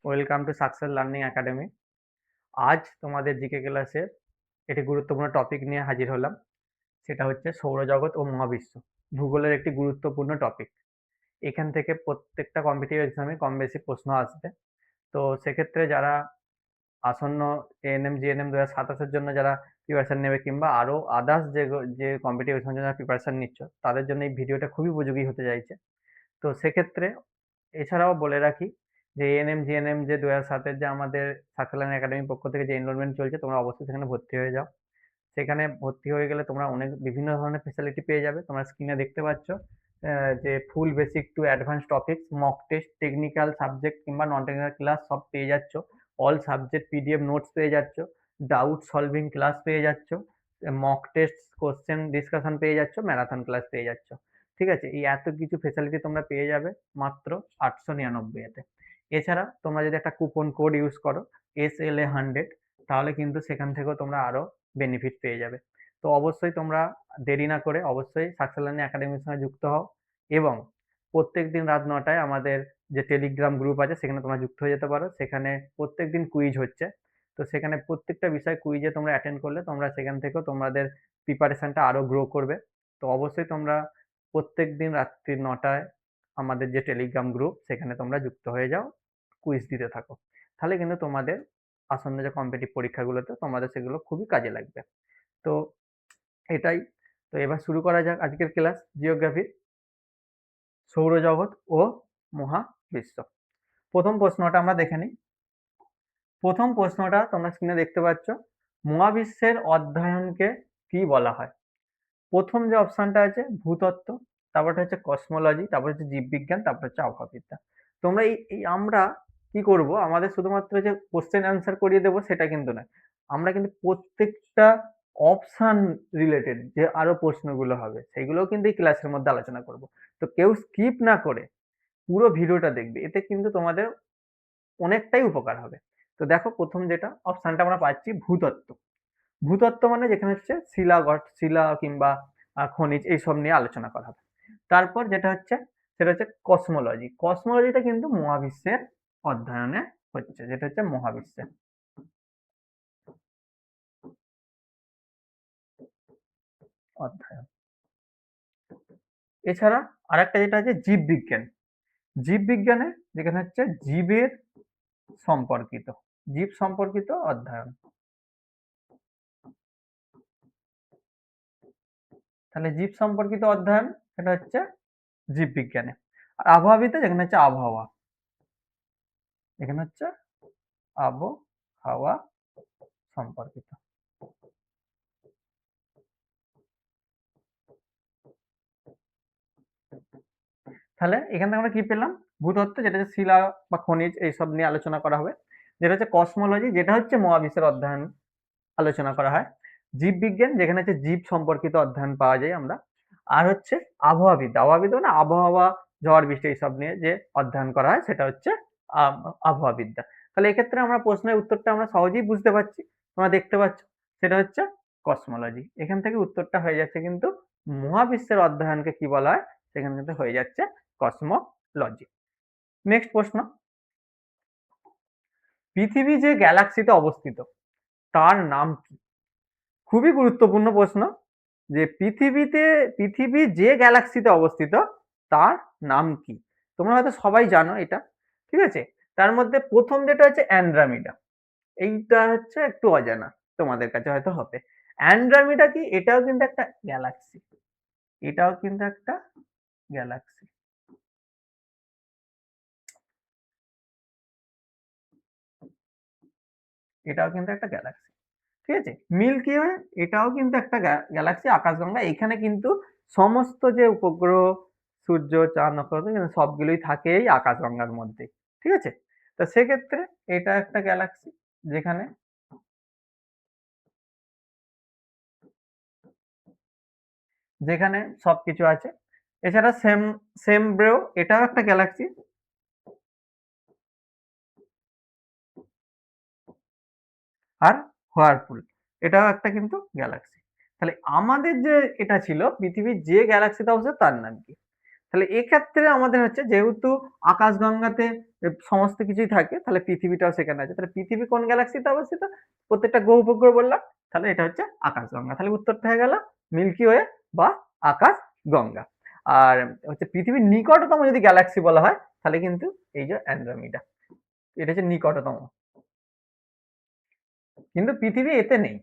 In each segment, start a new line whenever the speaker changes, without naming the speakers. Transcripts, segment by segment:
Welcome to success learning academy. আজ তোমাদের GK ক্লাসের একটি গুরুত্বপূর্ণ টপিক নিয়ে হাজির হলাম। সেটা হচ্ছে সৌরজগৎ ও মহাবিশ্ব, ভূগোলের একটি গুরুত্বপূর্ণ টপিক। এখান থেকে প্রত্যেকটা কম্পিটিটিভ এক্সামে কম বেশি প্রশ্ন আসবে। তো সেক্ষেত্রে যারা আসন্ন এএনএম জিএনএম 2027-এর জন্য যারা প্রিপারেশন নেবে, কিংবা আরও আদার্স যে কম্পিটিটিভ এক্সামের জন্য প্রিপারেশন নিচ্ছ, তাদের জন্য এই ভিডিওটা খুবই উপযোগী হতে চাইছে। তো সেক্ষেত্রে এছাড়াও বলে রাখি যে এএনএম জিএনএম যে 2007-এর যে আমাদের সাকসেস লার্নিং একাডেমির পক্ষ থেকে যে এনরোলমেন্ট চলছে, তোমরা অবশ্যই সেখানে ভর্তি হয়ে যাও। সেখানে ভর্তি হয়ে গেলে তোমরা অনেক বিভিন্ন ধরনের ফেসিলিটি পেয়ে যাবে। তোমরা স্ক্রিনে দেখতে পাচ্ছ যে full basic to advance topics, mock test, technical subject কিংবা নন টেকনিক্যাল ক্লাস সব পেয়ে যাচ্ছ। অল সাবজেক্ট পিডিএফ নোটস পেয়ে যাচ্ছ, ডাউট সলভিং ক্লাস পেয়ে যাচ্ছ, মক টেস্ট কোশ্চেন ডিসকাশন পেয়ে যাচ্ছ, ম্যারাথন ক্লাস পেয়ে যাচ্ছ। ঠিক আছে, এই এত কিছু ফেসিলিটি তোমরা পেয়ে যাবে মাত্র 899-এতে। এছাড়া তোমরা যদি একটা কুপন কোড ইউজ করো SLA100, তাহলে কিন্তু সেখান থেকেও তোমরা আরো বেনিফিট পেয়ে যাবে। তো অবশ্যই তোমরা দেরি না করে অবশ্যই সাকসেস লার্নিং একাডেমির সঙ্গে যুক্ত হও, এবং প্রত্যেকদিন রাত 9টায় আমাদের যে টেলিগ্রাম গ্রুপ আছে সেখানে তোমরা যুক্ত হয়ে যেতে পারো। সেখানে প্রত্যেকদিন কুইজ হচ্ছে। তো সেখানে প্রত্যেকটা বিষয় কুইজে তোমরা অ্যাটেন্ড করলে তোমরা সেখান থেকেও তোমাদের প্রিপারেশনটা আরো গ্রো করবে। তো অবশ্যই তোমরা প্রত্যেকদিন রাত্রি 9টায় আমাদের যে টেলিগ্রাম গ্রুপ সেখানে তোমরা যুক্ত হয়ে যাও, কুইজ দিতে থাকো। তাহলে কিন্তু তোমাদের আসন্ন যে কম্পিটিটিভ পরীক্ষাগুলোতে তোমাদের সেগুলো খুবই কাজে লাগবে। তো এটাই। তো এবার শুরু করা যাক আজকের ক্লাস, জিওগ্রাফি, সৌরজগৎ ও মহাবিশ্ব। প্রথম প্রশ্নটা আমরা দেখে নিই। প্রথম প্রশ্নটা তোমরা স্ক্রিনে দেখতে পাচ্ছ, মহাবিশ্বের অধ্যয়নকে কি বলা হয়? প্রথম যে অপশনটা আছে ভূতত্ত্ব, তারপরটা হচ্ছে কসমোলজি, তারপর হচ্ছে জীববিজ্ঞান, তারপর হচ্ছে আবহাওয়াবিদ্যা। তোমরা এই আমরা কি করব, আমাদের শুধুমাত্র যে কোশ্চেন অ্যান্সার করিয়ে দেবো সেটা কিন্তু নয়, আমরা কিন্তু প্রত্যেকটা অপশন রিলেটেড যে আরো প্রশ্নগুলো হবে সেগুলোও কিন্তু এই ক্লাসের মধ্যে আলোচনা করব। তো কেউ স্কিপ না করে পুরো ভিডিওটা দেখবে, এতে কিন্তু তোমাদের অনেকটাই উপকার হবে। তো দেখো, প্রথম যেটা অপশনটা আমরা পাচ্ছি ভূতত্ত্ব। ভূতত্ত্ব মানে যেখানে হচ্ছে শিলা কিংবা খনিজ এইসব নিয়ে আলোচনা করা হবে। তারপর যেটা হচ্ছে সেটা হচ্ছে কসমোলজি। কসমোলজিটা কিন্তু মহাবিশ্বের অধ্যয়নে হচ্ছে, যেটা হচ্ছে মহাবিশ্বের অধ্যয়ন। এছাড়া আরেকটা যেটা আছে জীববিজ্ঞান। জীববিজ্ঞানে যেখানে হচ্ছে জীবের সম্পর্কিত, জীব সম্পর্কিত অধ্যয়ন। তাহলে জীব সম্পর্কিত অধ্যয়ন সেটা হচ্ছে জীববিজ্ঞানে। আর আবহাওয়াবিদ্যা যেখানে হচ্ছে আবহাওয়া, এখানে হচ্ছে আবহাওয়া সম্পর্কিত। তাহলে এখান থেকে আমরা কি পেলাম? ভূতত্ত্ব, যেটা হচ্ছে শিলা বা খনিজ এইসব নিয়ে আলোচনা করা হবে। যেটা হচ্ছে কসমোলজি, যেটা হচ্ছে মহাবিশ্বের অধ্যয়ন আলোচনা করা হয়। জীববিজ্ঞান, যেখানে হচ্ছে জীব সম্পর্কিত অধ্যয়ন পাওয়া যায় আমরা। আর হচ্ছে আবহাওয়াবিদ্যা। আবহাওয়াবিদ্যা মানে আবহাওয়া, ঝড় বৃষ্টি এইসব নিয়ে যে অধ্যয়ন করা হয় সেটা হচ্ছে আবহাওয়াবিদ্যা। তাহলে এক্ষেত্রে আমরা প্রশ্নের উত্তরটা আমরা সহজেই বুঝতে পারছি, তোমরা দেখতে পাচ্ছ, সেটা হচ্ছে কসমোলজি। এখান থেকে উত্তরটা হয়ে যাচ্ছে কিন্তু মহাবিশ্বের অধ্যয়নকে কি বলা হয়, সেখানে কিন্তু হয়ে যাচ্ছে কসমোলজি। নেক্সট প্রশ্ন, পৃথিবী যে গ্যালাক্সিতে অবস্থিত তার নাম কি? খুবই গুরুত্বপূর্ণ প্রশ্ন, যে পৃথিবী যে গ্যালাক্সিতে অবস্থিত তার নাম কি? তোমরা হয়তো সবাই জানো এটা, ঠিক আছে। তার মধ্যে প্রথম যেটা হচ্ছে অ্যান্ড্রোমেডা, এইটা হচ্ছে একটু অজানা তোমাদের কাছে হয়তো হবে। অ্যান্ড্রোমেডা কি? এটাও কিন্তু একটা গ্যালাক্সি, এটাও কিন্তু একটা গ্যালাক্সি। এটাও কিন্তু একটা গ্যালাক্সি, ঠিক আছে। মিল্কি ওয়ে, এটাও কিন্তু একটা গ্যালাক্সি, আকাশগঙ্গা। এখানে কিন্তু সমস্ত যে উপগ্রহ, সূর্য, চাঁদ, নক্ষত্র কিন্তু সবগুলোই থাকে এই আকাশগঙ্গার মধ্যে, ঠিক আছে। তো সেক্ষেত্রে এটা একটা গ্যালাক্সি যেখানে যেখানে সবকিছু আছে। এছাড়া সেমব্রেও, এটাও একটা গ্যালাক্সি। আর হোয়ারপুল, এটাও একটা কিন্তু গ্যালাক্সি। তাহলে আমাদের যে এটা ছিল পৃথিবীর যে গ্যালাক্সিতে অবস্থিত তার নাম কি? তাহলে এক্ষেত্রে আমাদের হচ্ছে যেহেতু আকাশগঙ্গাতে সমস্ত কিছুই থাকে, তাহলে পৃথিবীটাও সেখানে আছে। তাহলে পৃথিবী কোন গ্যালাক্সিতে অবস্থিত? প্রত্যেকটা গ্রহ উপগ্রহ বললাম, তাহলে এটা হচ্ছে আকাশগঙ্গা। তাহলে উত্তরটা হয়ে গেল মিল্কি ওয়ে বা আকাশগঙ্গা। আর হচ্ছে পৃথিবীর নিকটতম যদি গ্যালাক্সি বলা হয় তাহলে কিন্তু এই যে অ্যান্ড্রোমিডা, এটা হচ্ছে নিকটতম। কিন্তু পৃথিবী এতে নেই,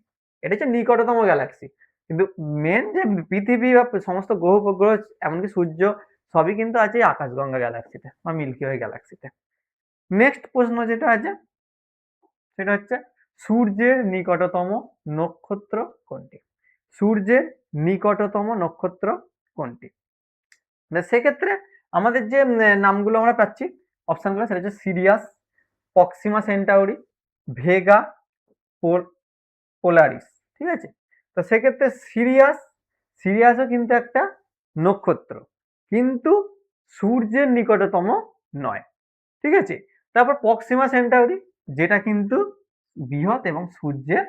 এটা হচ্ছে নিকটতম গ্যালাক্সি। কিন্তু মেন যে পৃথিবী বা সমস্ত গ্রহ উপগ্রহ এমনকি সূর্য সবই কিন্তু আছে এই আকাশগঙ্গা গ্যালাক্সিতে বা মিল্কি ওয়ে গ্যালাক্সিতে। নেক্সট প্রশ্ন যেটা আছে সেটা হচ্ছে সূর্যের নিকটতম নক্ষত্র কোনটি? সূর্যের নিকটতম নক্ষত্র কোনটি? সেক্ষেত্রে আমাদের যে নামগুলো আমরা পাচ্ছি অপশনগুলো, সেটা হচ্ছে serious, Proxima Centauri, Vega, Polaris. ঠিক আছে, তো সেক্ষেত্রে সিরিয়াসও কিন্তু একটা নক্ষত্র, কিন্তু সূর্যের নিকটতম নয়। ঠিক আছে, তারপর প্রক্সিমা সেন্টাউরি, যেটা কিন্তু বৃহৎ এবং সূর্যের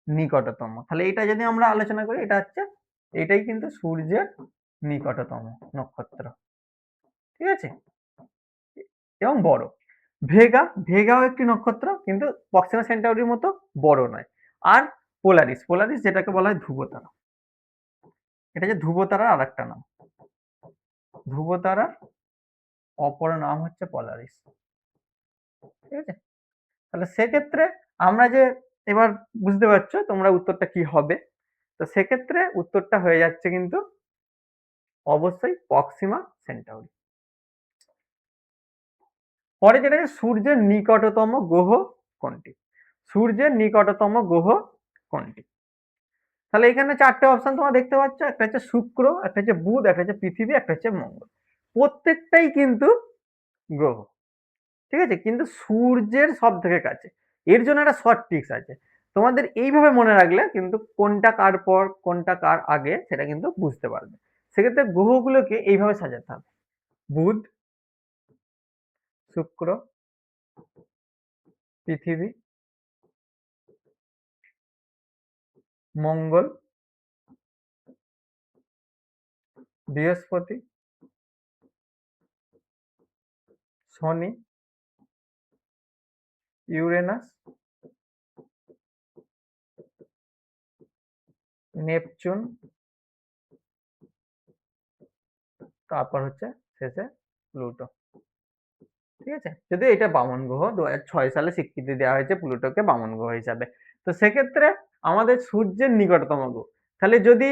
নিকটতম। তাহলে এটা যদি আমরা আলোচনা করি, এটা হচ্ছে এটাই কিন্তু সূর্যের নিকটতম নক্ষত্র। ঠিক আছে, এবং বড়। ভেগাও একটি নক্ষত্র, কিন্তু প্রক্সিমা সেন্টাউরির মতো বড় নয়। আর পোলারিস যেটাকে বলা হয় ধ্রুবতারা, এটা যে ধ্রুবতারার আর একটা নাম। ধ্রুবতারার অপর নাম হচ্ছে পোলারিস। ঠিক আছে, তাহলে সেক্ষেত্রে আমরা যে এবার বুঝতে পারছো তোমরা উত্তরটা কি হবে। তো সেক্ষেত্রে উত্তরটা হয়ে যাচ্ছে কিন্তু অবশ্যই প্রক্সিমা সেন্টাউরি। পরে যেটা সূর্যের নিকটতম গ্রহ কোনটি? সূর্যের নিকটতম গ্রহ কোনটি? তাহলে এখানে চারটে অপশন তোমরা দেখতে পাচ্ছ, একটা হচ্ছে শুক্র, একটা হচ্ছে বুধ, একটা হচ্ছে পৃথিবী, একটা হচ্ছে মঙ্গল। প্রত্যেকটাই কিন্তু গ্রহ। ঠিক আছে, কিন্তু সূর্যের সব থেকে কাছে। এর জন্য একটা শর্ট ট্রিক্স আছে, তোমাদের এইভাবে মনে রাখলে কিন্তু কোনটা কার পর কোনটা কার আগে সেটা কিন্তু বুঝতে পারবে। সেক্ষেত্রে গ্রহগুলোকে এইভাবে সাজাতে হবে: বুধ, শুক্র, পৃথিবী, মঙ্গল, বৃহস্পতি, শনি, ইউরেনাস, নেপচুন, তারপর হচ্ছে শেষে প্লুটো। ঠিক আছে, যদি এটা বামন গ্রহ 2006 সালে স্বীকৃতি দেওয়া হয়েছে প্লুটোকে বামন গ্রহ হিসাবে। তো সেক্ষেত্রে আমাদের সূর্যের নিকটতম গ্রহ, তাহলে যদি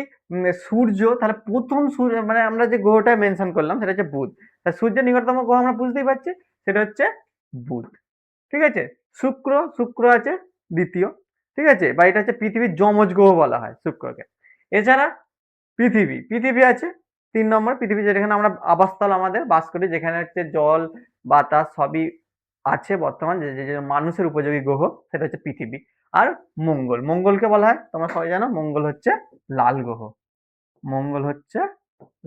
সূর্য, তাহলে প্রথম সূর্য মানে আমরা যে গ্রহটা মেনশন করলাম সেটা হচ্ছে বুধ। তা সূর্যের নিকটতম গ্রহ আমরা বুঝতেই পারছি, সেটা হচ্ছে বুধ। ঠিক আছে, শুক্র আছে দ্বিতীয়। ঠিক আছে, বা এটা হচ্ছে পৃথিবীর যমজ গ্রহ বলা হয় শুক্রকে। এছাড়া পৃথিবী আছে 3 নম্বর। পৃথিবী যেখানে আমরা আবাসস্থল আমাদের বাস করি, যেখানে হচ্ছে জল বাতাস সবই আছে বর্তমান, যে মানুষের উপযোগী গ্রহ, সেটা হচ্ছে পৃথিবী। আর মঙ্গলকে বলা হয়, তোমরা সবাই জানো, মঙ্গল হচ্ছে লাল গ্রহ। মঙ্গল হচ্ছে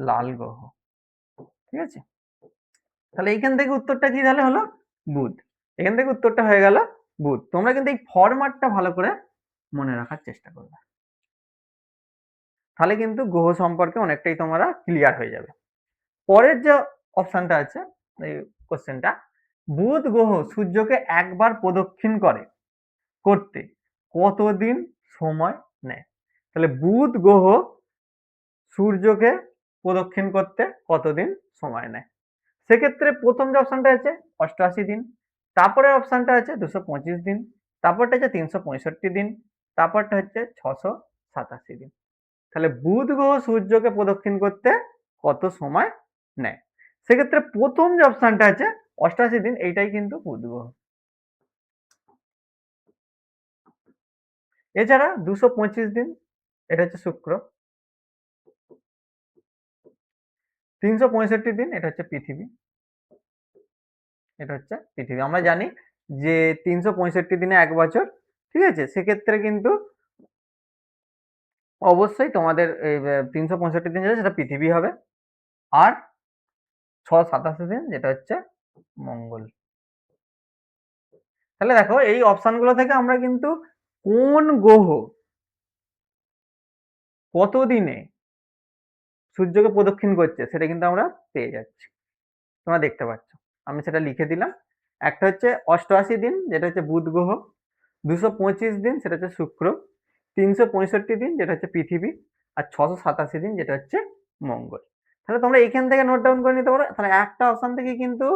লাল গ্রহ। ঠিক আছে, তাহলে এইখান থেকে উত্তরটা কি তাহলে হলো বুধ। এখান থেকে উত্তরটা হয়ে গেল বুধ। তোমরা কিন্তু এই ফরম্যাটটা ভালো করে মনে রাখার চেষ্টা করবে, তাহলে কিন্তু গ্রহ সম্পর্কে অনেকটাই তোমরা ক্লিয়ার হয়ে যাবে। পরের যে অপশনটা আছে এই কোশ্চেনটা, বুধ গ্রহ সূর্যকে একবার প্রদক্ষিণ করতে কতদিন সময় নেয়? তাহলে বুধ গ্রহ সূর্যকে প্রদক্ষিণ করতে কতদিন সময় নেয়? সেক্ষেত্রে প্রথম যে অপশনটা আছে 88 দিন, তারপরে অপশনটা আছে 225 দিন, তারপরটা হচ্ছে 365 দিন, তারপরটা হচ্ছে 687 দিন। তাহলে বুধ গ্রহ সূর্যকে প্রদক্ষিণ করতে কত সময় নেয়? সেক্ষেত্রে প্রথম যে অপশনটা আছে 88 দিন, এইটাই কিন্তু বুধ গ্রহ। এছাড়া 225 দিন, এটা হচ্ছে শুক্র। 365 দিন, এটা হচ্ছে পৃথিবী। আমরা জানি যে 365 দিনে 1 বছর। ঠিক আছে, সেক্ষেত্রে কিন্তু অবশ্যই তোমাদের 365 দিন যেটা সেটা পৃথিবী হবে। আর 687 দিন যেটা হচ্ছে মঙ্গল। তাহলে দেখো এই অপশনগুলো থেকে আমরা কিন্তু কোন গ্রহ কত দিনে সূর্যকে প্রদক্ষিণ করছে সেটা কিন্তু আমরা পেয়ে যাচ্ছি। তোমরা দেখতে পাচ্ছ। আমি সেটা লিখে দিলাম। একটা হচ্ছে ৮৮ দিন যেটা হচ্ছে বুধ গ্রহ, ২২৫ দিন সেটা হচ্ছে শুক্র, ৩৬৫ দিন যেটা হচ্ছে পৃথিবী, আর ৬৮৭ দিন যেটা হচ্ছে মঙ্গল। তাহলে তোমরা এখান থেকে নোট ডাউন করে নিতে পারো। তাহলে একটা অপশন থেকে কিন্তু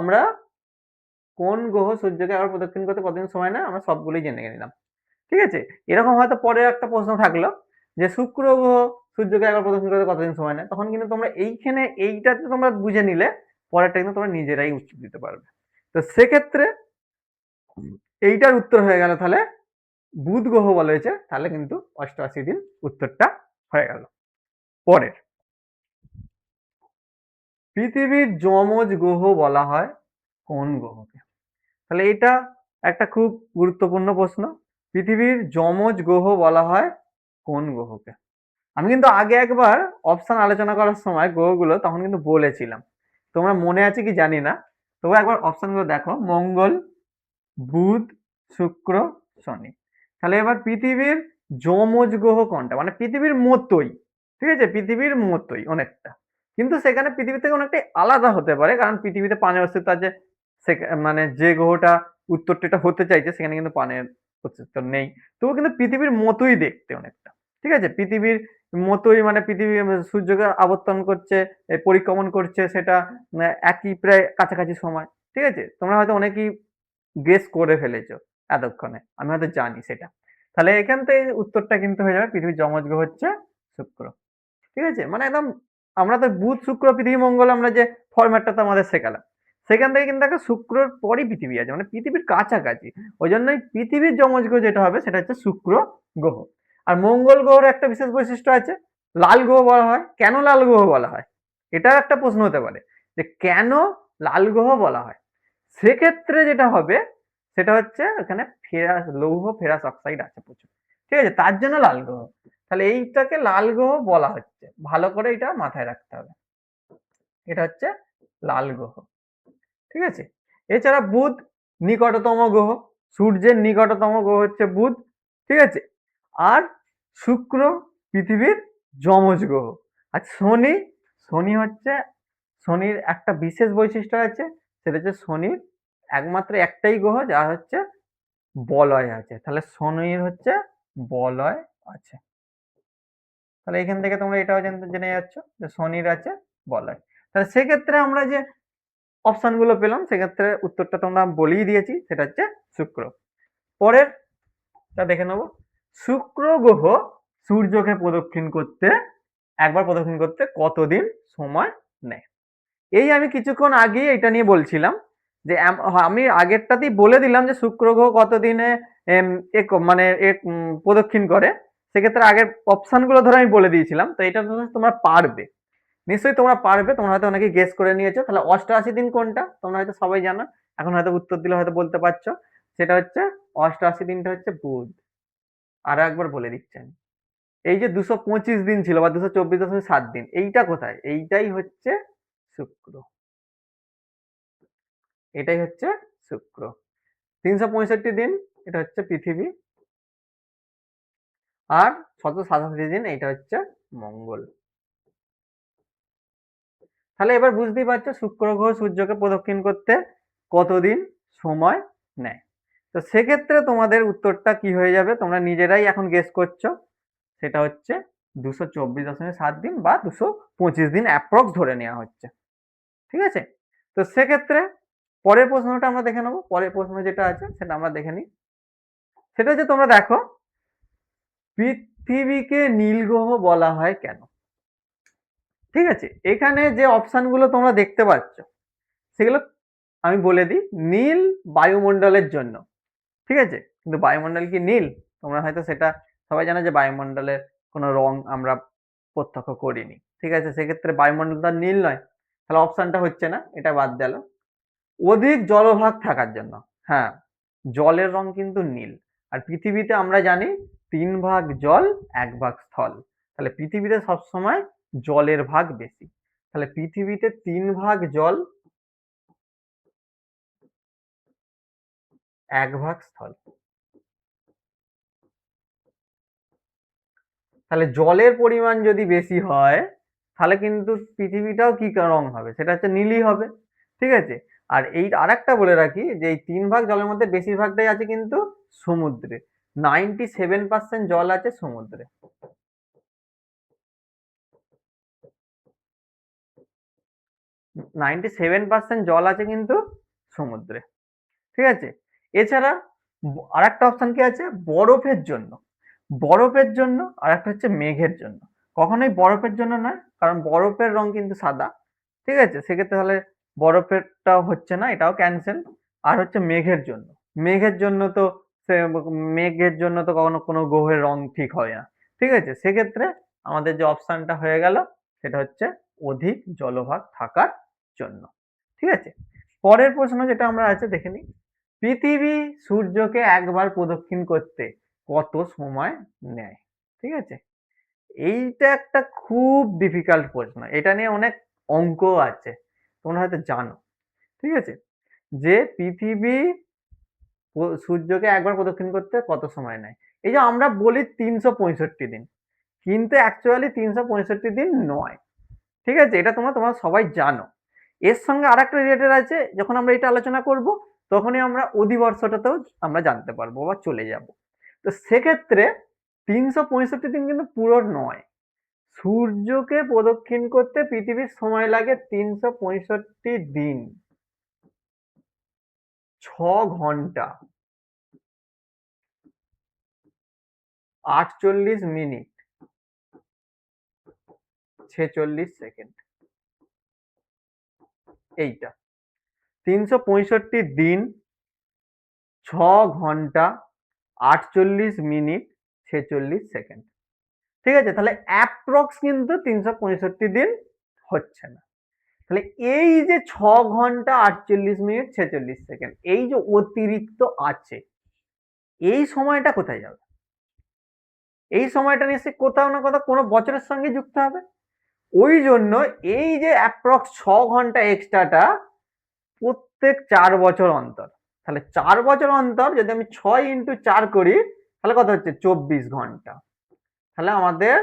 আমরা কোন গ্রহ সূর্যকে আবার প্রদক্ষিণ করতে কতদিন সময় নেয় আমরা সবগুলোই জেনে নিলাম। ঠিক আছে? এরকম হয়তো পরে একটা প্রশ্ন থাকলো যে শুক্র গ্রহ সূর্যকে একবার প্রদক্ষিণ করতে কতদিন সময় নেয়? তখন কিন্তু তোমরা এইখানে এইটাতে তোমরা বুঝে নিলে পরেরটা কিন্তু তোমরা নিজেরাই উত্তর দিতে পারবে। তো সেক্ষেত্রে এইটার উত্তর হয়ে গেল তাহলে বুধ গ্রহ বলা হয়েছে, তাহলে কিন্তু ৮৮ দিন উত্তরটা হয়ে গেল। পরের পৃথিবীর যমজ গ্রহ বলা হয় কোন গ্রহকে? তাহলে এটা একটা খুব গুরুত্বপূর্ণ প্রশ্ন। পৃথিবীর যমজ গ্রহ বলা হয় কোন গ্রহকে? আমি কিন্তু আগে একবার অপশন আলোচনা করার সময় গ্রহগুলো তখন কিন্তু বলেছিলাম। তোমরা মনে আছে কি জানি না। তবু একবার অপশনগুলো দেখো, মঙ্গল, বুধ, শুক্র, শনি। তাহলে এবার পৃথিবীর যমজ গ্রহ কোনটা? মানে পৃথিবীর মতোই, ঠিক আছে, পৃথিবীর মতোই অনেকটা, কিন্তু সেখানে পৃথিবী থেকে অনেকটাই আলাদা হতে পারে, কারণ পৃথিবীতে পানির অস্তিত্ব আছে। মানে যে গ্রহটা উত্তরটা হতে চাইছে সেখানে কিন্তু পানির অস্তিত্ব নেই, তবু কিন্তু পৃথিবীর মতোই দেখতে অনেকটা। ঠিক আছে, পৃথিবীর মতোই, মানে পৃথিবী সূর্যকে আবর্তন করছে, পরিক্রমণ করছে, সেটা একই প্রায় কাছাকাছি সময়। ঠিক আছে, তোমরা হয়তো অনেকেই গেস করে ফেলেছো এতক্ষণে, আমি হয়তো জানি সেটা। তাহলে এখান থেকে উত্তরটা কিন্তু হয়ে যাবে পৃথিবীর যমজ গ্রহ হচ্ছে শুক্র। ঠিক আছে, মানে একদম আমরা তো বুধ শুক্র পৃথিবী মঙ্গল আমরা যে ফরম্যাটটা তো আমাদের শেখালাম, সেখান থেকে কিন্তু একটা শুক্রর পরই পৃথিবী আছে, মানে পৃথিবীর কাছাকাছি। ওই জন্যই পৃথিবীর যমজ গ্রহ যেটা হবে সেটা হচ্ছে শুক্র গ্রহ। আর মঙ্গল গ্রহের একটা বিশেষ বৈশিষ্ট্য আছে, লাল গ্রহ বলা হয়। কেন লাল গ্রহ বলা হয়, এটা একটা প্রশ্ন হতে পারে যে কেন লাল গ্রহ বলা হয়। সেক্ষেত্রে যেটা হবে সেটা হচ্ছে এখানে ফেরাস লৌহ ফেরাস অক্সাইড আছে প্রচুর। ঠিক আছে, তার জন্য লাল গ্রহ। তাহলে এইটাকে লাল গ্রহ বলা হচ্ছে, ভালো করে এটা মাথায় রাখতে হবে। এটা হচ্ছে লাল গ্রহ। ঠিক আছে, এছাড়া বুধ নিকটতম গ্রহ, সূর্যের নিকটতম গ্রহ হচ্ছে বুধ। ঠিক আছে, আর শুক্র পৃথিবীর যমজ গ্রহ। আর শনি, শনি হচ্ছে, শনির একটা বিশেষ বৈশিষ্ট্য আছে, সেটা হচ্ছে শনির একমাত্র একটাই গ্রহ যার হচ্ছে বলয় আছে। তাহলে শনির হচ্ছে বলয় আছে। তাহলে এখান থেকে তোমরা এটাও জেনে যাচ্ছ যে শনির আছে বলয়। তাহলে সেক্ষেত্রে আমরা যে অপশন গুলো পেলাম সেক্ষেত্রে উত্তরটা তোমরা বলেই দিয়েছি, সেটা হচ্ছে শুক্র। পরেরটা দেখে নেব, শুক্র গ্রহ সূর্যকে প্রদক্ষিণ করতে, একবার প্রদক্ষিণ করতে কতদিন সময় নেয়? এই আমি কিছুক্ষণ আগে এটা নিয়ে বলছিলাম যে আমি আগেরটাতেই বলে দিলাম যে শুক্র গ্রহ কতদিনে মানে প্রদক্ষিণ করে। সেক্ষেত্রে আগের অপশন গুলো ধরে আমি বলে দিয়েছিলাম, তো এটা তোমরা পারবে, নিশ্চয়ই তোমরা পারবে। তোমরা হয়তো অনেকে গেস করে নিয়েছো। তাহলে ৮৮ দিন কোনটা তোমরা হয়তো সবাই জানো, এখন হয়তো উত্তর দিলে হয়তো বলতে পারছো। সেটা হচ্ছে ৮৮ দিনটা হচ্ছে বুধ। আরো একবার বলে দিচ্ছি আমি, এই যে ২২৫ দিন ছিল বা ২২৪.৭ দিন, এইটা কোথায়? এইটাই হচ্ছে শুক্র, এটাই হচ্ছে শুক্র। ৩৬৫ দিন এটা হচ্ছে পৃথিবী, আর ৬৮৭ দিন এটা হচ্ছে মঙ্গল। তাহলে এবার বুঝতেই পারছো শুক্র গ্রহ সূর্যকে প্রদক্ষিণ করতে কতদিন সময় নেয়। তো সেক্ষেত্রে তোমাদের উত্তরটা কি হয়ে যাবে তোমরা নিজেরাই এখন গেস করছো, সেটা হচ্ছে ২২৪.৭ দিন বা ২২৫ দিন অ্যাপ্রক্স ধরে নেওয়া হচ্ছে। ঠিক আছে, তো সেক্ষেত্রে পরের প্রশ্নটা আমরা দেখে নেবো। পরের প্রশ্ন যেটা আছে সেটা আমরা দেখে নিই। সেটা হচ্ছে তোমরা দেখো, পৃথিবীকে নীল গ্রহ বলা হয় কেন? ঠিক আছে, এখানে যে অপশন গুলো তোমরা দেখতে পাচ্ছ সেগুলো আমি বলে দিই। নীল বায়ুমণ্ডলের জন্য। ঠিক আছে, কিন্তু বায়ুমণ্ডল কি নীল? তোমরা হয়তো সেটা সবাই জানো যে বায়ুমণ্ডলের কোনো রং আমরা প্রত্যক্ষ করিনি। ঠিক আছে, সেক্ষেত্রে বায়ুমণ্ডল তো নীল নয়, তাহলে অপশনটা হচ্ছে না, এটা বাদ গেল। অধিক জলভাগ থাকার জন্য, হ্যাঁ, জলের রং কিন্তু নীল। আর পৃথিবীতে আমরা জানি 3 ভাগ জল 1 ভাগ স্থল, তাহলে পৃথিবীতে সবসময় জলের ভাগ বেশি। তাহলে পৃথিবীতে 3 ভাগ জল 1 ভাগ স্থল। তাহলে জলের পরিমাণ যদি বেশি হয় তাহলে কিন্তু পৃথিবীটাও কি রং হবে, সেটা হচ্ছে নীলই হবে। ঠিক আছে। আর এই আরেকটা বলে রাখি যে এই 3 ভাগ জলের মধ্যে বেশিরভাগটাই আছে কিন্তু সমুদ্রে। 97% জল আছে সমুদ্রে। 97% জল আছে কিন্তু সমুদ্রে। ঠিক আছে। এছাড়া আরেকটা অপশন কি আছে, বরফের জন্য। বরফের জন্য আর একটা হচ্ছে মেঘের জন্য। কখনোই বরফের জন্য নয়, কারণ বরফের রং কিন্তু সাদা। ঠিক আছে, সেক্ষেত্রে তাহলে বরফেরটাও হচ্ছে না, এটাও ক্যান্সেল। আর হচ্ছে মেঘের জন্য। মেঘের জন্য তো মেঘের জন্য তো কখনো কোনো গ্রহের রং ঠিক হয় না। ঠিক আছে, সেক্ষেত্রে আমাদের যে অপশনটা হয়ে গেল সেটা হচ্ছে অধিক জলভাগ থাকার জন্য। ঠিক আছে। পরের প্রশ্ন যেটা আমরা আছে দেখে নিই। পৃথিবী সূর্যকে একবার প্রদক্ষিণ করতে কত সময় নেয়? ঠিক আছে। এইটা একটা খুব ডিফিকাল্ট প্রশ্ন, এটা নিয়ে অনেক অঙ্ক আছে, তোমরা হয়তো জানো। ঠিক আছে। যে পৃথিবী সূর্যকে একবার প্রদক্ষিণ করতে কত সময় নেয়। এই যে আমরা বলি 365 দিন, কিন্তু অ্যাকচুয়ালি 365 দিন নয়। ঠিক আছে, এটা তোমরা সবাই জানো। এর সঙ্গে আরেকটা রিলেটেড আছে, যখন আমরা এটা আলোচনা করব তখনই আমরা অধিবর্ষটাতেও আমরা জানতে পারবো বা চলে যাব। তো সেক্ষেত্রে 365 দিন কিন্তু পুরো নয়। সূর্যকে প্রদক্ষিণ করতে পৃথিবীর সময় লাগে 365 দিন, 6 ঘন্টা 48 মিনিট 46 সেকেন্ড। এইটা 365 দিন, 6 ঘন্টা 48 মিনিট 46 সেকেন্ড। ঠিক আছে, তাহলে অ্যাপ্রক্স কিন্তু 365 দিন হচ্ছে না। তাহলে এই যে 6 ঘন্টা 48 মিনিট 46 সেকেন্ড, এই যে অতিরিক্ত আছে, এই সময়টা কোথায় যাবে? এই সময়টা নিশ্চয়ই কোথাও না কোথাও কোনো বছরের সঙ্গে যুক্ত হবে। ওই জন্য এই যে অ্যাপ্রক্স 6 ঘন্টা এক্সট্রাটা প্রত্যেক 4 বছর অন্তর। তাহলে 4 বছর অন্তর যদি আমি 6 × 4 করি তাহলে কত হচ্ছে 24 ঘন্টা। তাহলে আমাদের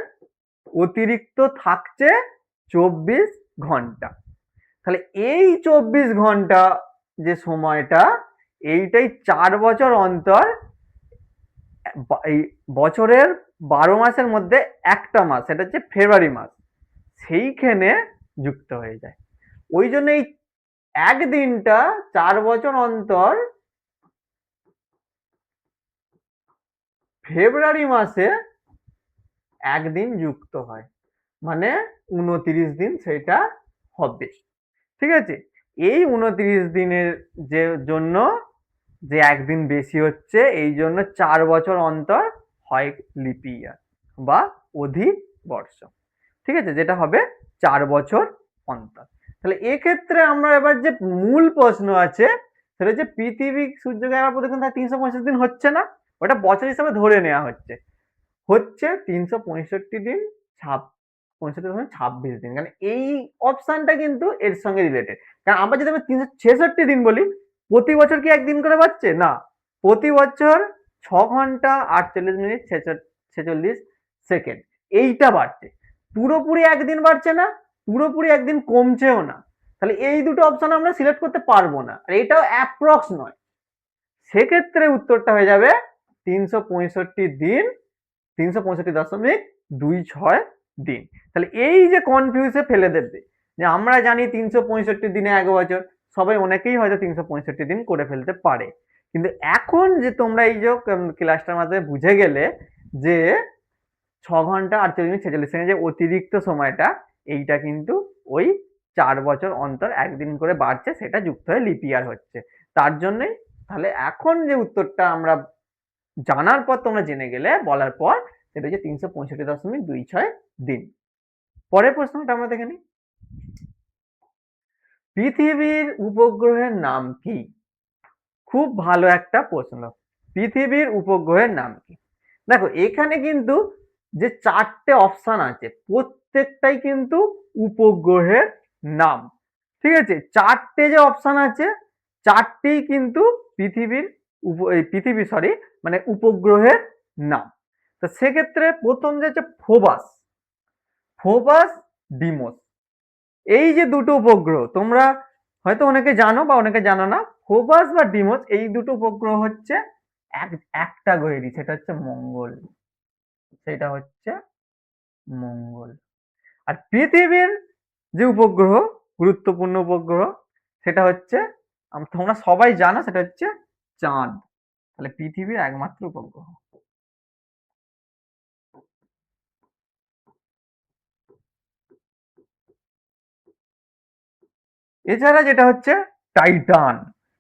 অতিরিক্ত থাকছে 24 ঘন্টা। তাহলে এই 24 ঘন্টা যে সময়টা, এইটাই 4 বছর অন্তর এই বছরের 12 মাসের মধ্যে একটা মাস, সেটা হচ্ছে ফেব্রুয়ারি মাস, সেইখানে যুক্ত হয়ে যায়। ওই জন্য এই একদিনটা 4 বছর অন্তর ফেব্রুয়ারি মাসে একদিন যুক্ত হয়, মানে 29 দিন সেটা হবে। ঠিক আছে। এই 29 দিনের যে জন্য যে একদিন বেশি হচ্ছে, এই জন্য 4 বছর অন্তর হয় লিপি ইয়ার বা অধিক বর্ষ। ঠিক আছে, যেটা হবে 4 বছর অন্তর। তাহলে এক্ষেত্রে আমরা এবার যে মূল প্রশ্ন আছে সেটা হচ্ছে পৃথিবী সূর্যকে একবার প্রদক্ষিণ 365 দিন হচ্ছে না, ওটা বছর হিসাবে ধরে নেওয়া হচ্ছে। হচ্ছে 365 দিন 65.26 দিন, কারণ এই অপশনটা কিন্তু এর সঙ্গে রিলেটেড। কারণ আমরা যদি আমি 366 দিন বলি, প্রতি বছর কি একদিন করে বাড়ছে না, প্রতি বছর 6 ঘন্টা 48 মিনিট 46 সেকেন্ড এইটা বাড়ছে। পুরোপুরি একদিন বাড়ছে না, পুরোপুরি একদিন কমছেও না। তাহলে এই দুটো অপশন আমরা সিলেক্ট করতে পারবো না, আর এটাও অ্যাপ্রক্স নয়। সেক্ষেত্রে উত্তরটা হয়ে যাবে 365 দিন 365.26 দিন। তাহলে এই যে কনফিউজে ফেলে দেবে যে আমরা জানি 365 দিনে 1 বছর, সবাই অনেকেই হয়তো 365 দিন করে ফেলতে পারে, কিন্তু এখন যে তোমরা এই যে ক্লাসটার মাধ্যমে বুঝে গেলে যে 6 ঘন্টা 48 মিনিট 46 সেকেন্ড যে অতিরিক্ত সময়টা, এইটা কিন্তু ওই 4 বছর অন্তর একদিন করে বাড়ছে, সেটা যুক্ত হয়ে লিপ ইয়ার হচ্ছে, তার জন্যই। তাহলে এখন যে উত্তরটা আমরা জানার পর তোমরা জেনে গেলে বলার পর, সেটা হচ্ছে 365.26 দিন। পরের প্রশ্নটা আমরা দেখে নিই। পৃথিবীর উপগ্রহের নাম কি? খুব ভালো একটা প্রশ্ন। পৃথিবীর উপগ্রহের নাম কি? দেখো এখানে কিন্তু যে 4টে অপশন আছে প্রত্যেকটাই কিন্তু উপগ্রহের নাম। ঠিক আছে, 4টে যে অপশন আছে 4টেই কিন্তু পৃথিবী মানে উপগ্রহের নাম। তো সেক্ষেত্রে প্রথম যে হচ্ছে ফোবাস। ফোবাস ডিমোস। এই যে দুটো উপগ্রহ তোমরা হয়তো অনেকে জানো বা অনেকে জানো না, ফোবাস বা ডিমোস এই দুটো উপগ্রহ হচ্ছে একটা গ্রহেরই, সেটা হচ্ছে মঙ্গল। সেটা হচ্ছে মঙ্গল। আর পৃথিবীর যে উপগ্রহ, গুরুত্বপূর্ণ উপগ্রহ, সেটা হচ্ছে তোমরা সবাই জানো, সেটা হচ্ছে চাঁদ। তাহলে পৃথিবীর একমাত্র উপগ্রহ। এছাড়া যেটা হচ্ছে টাইটান,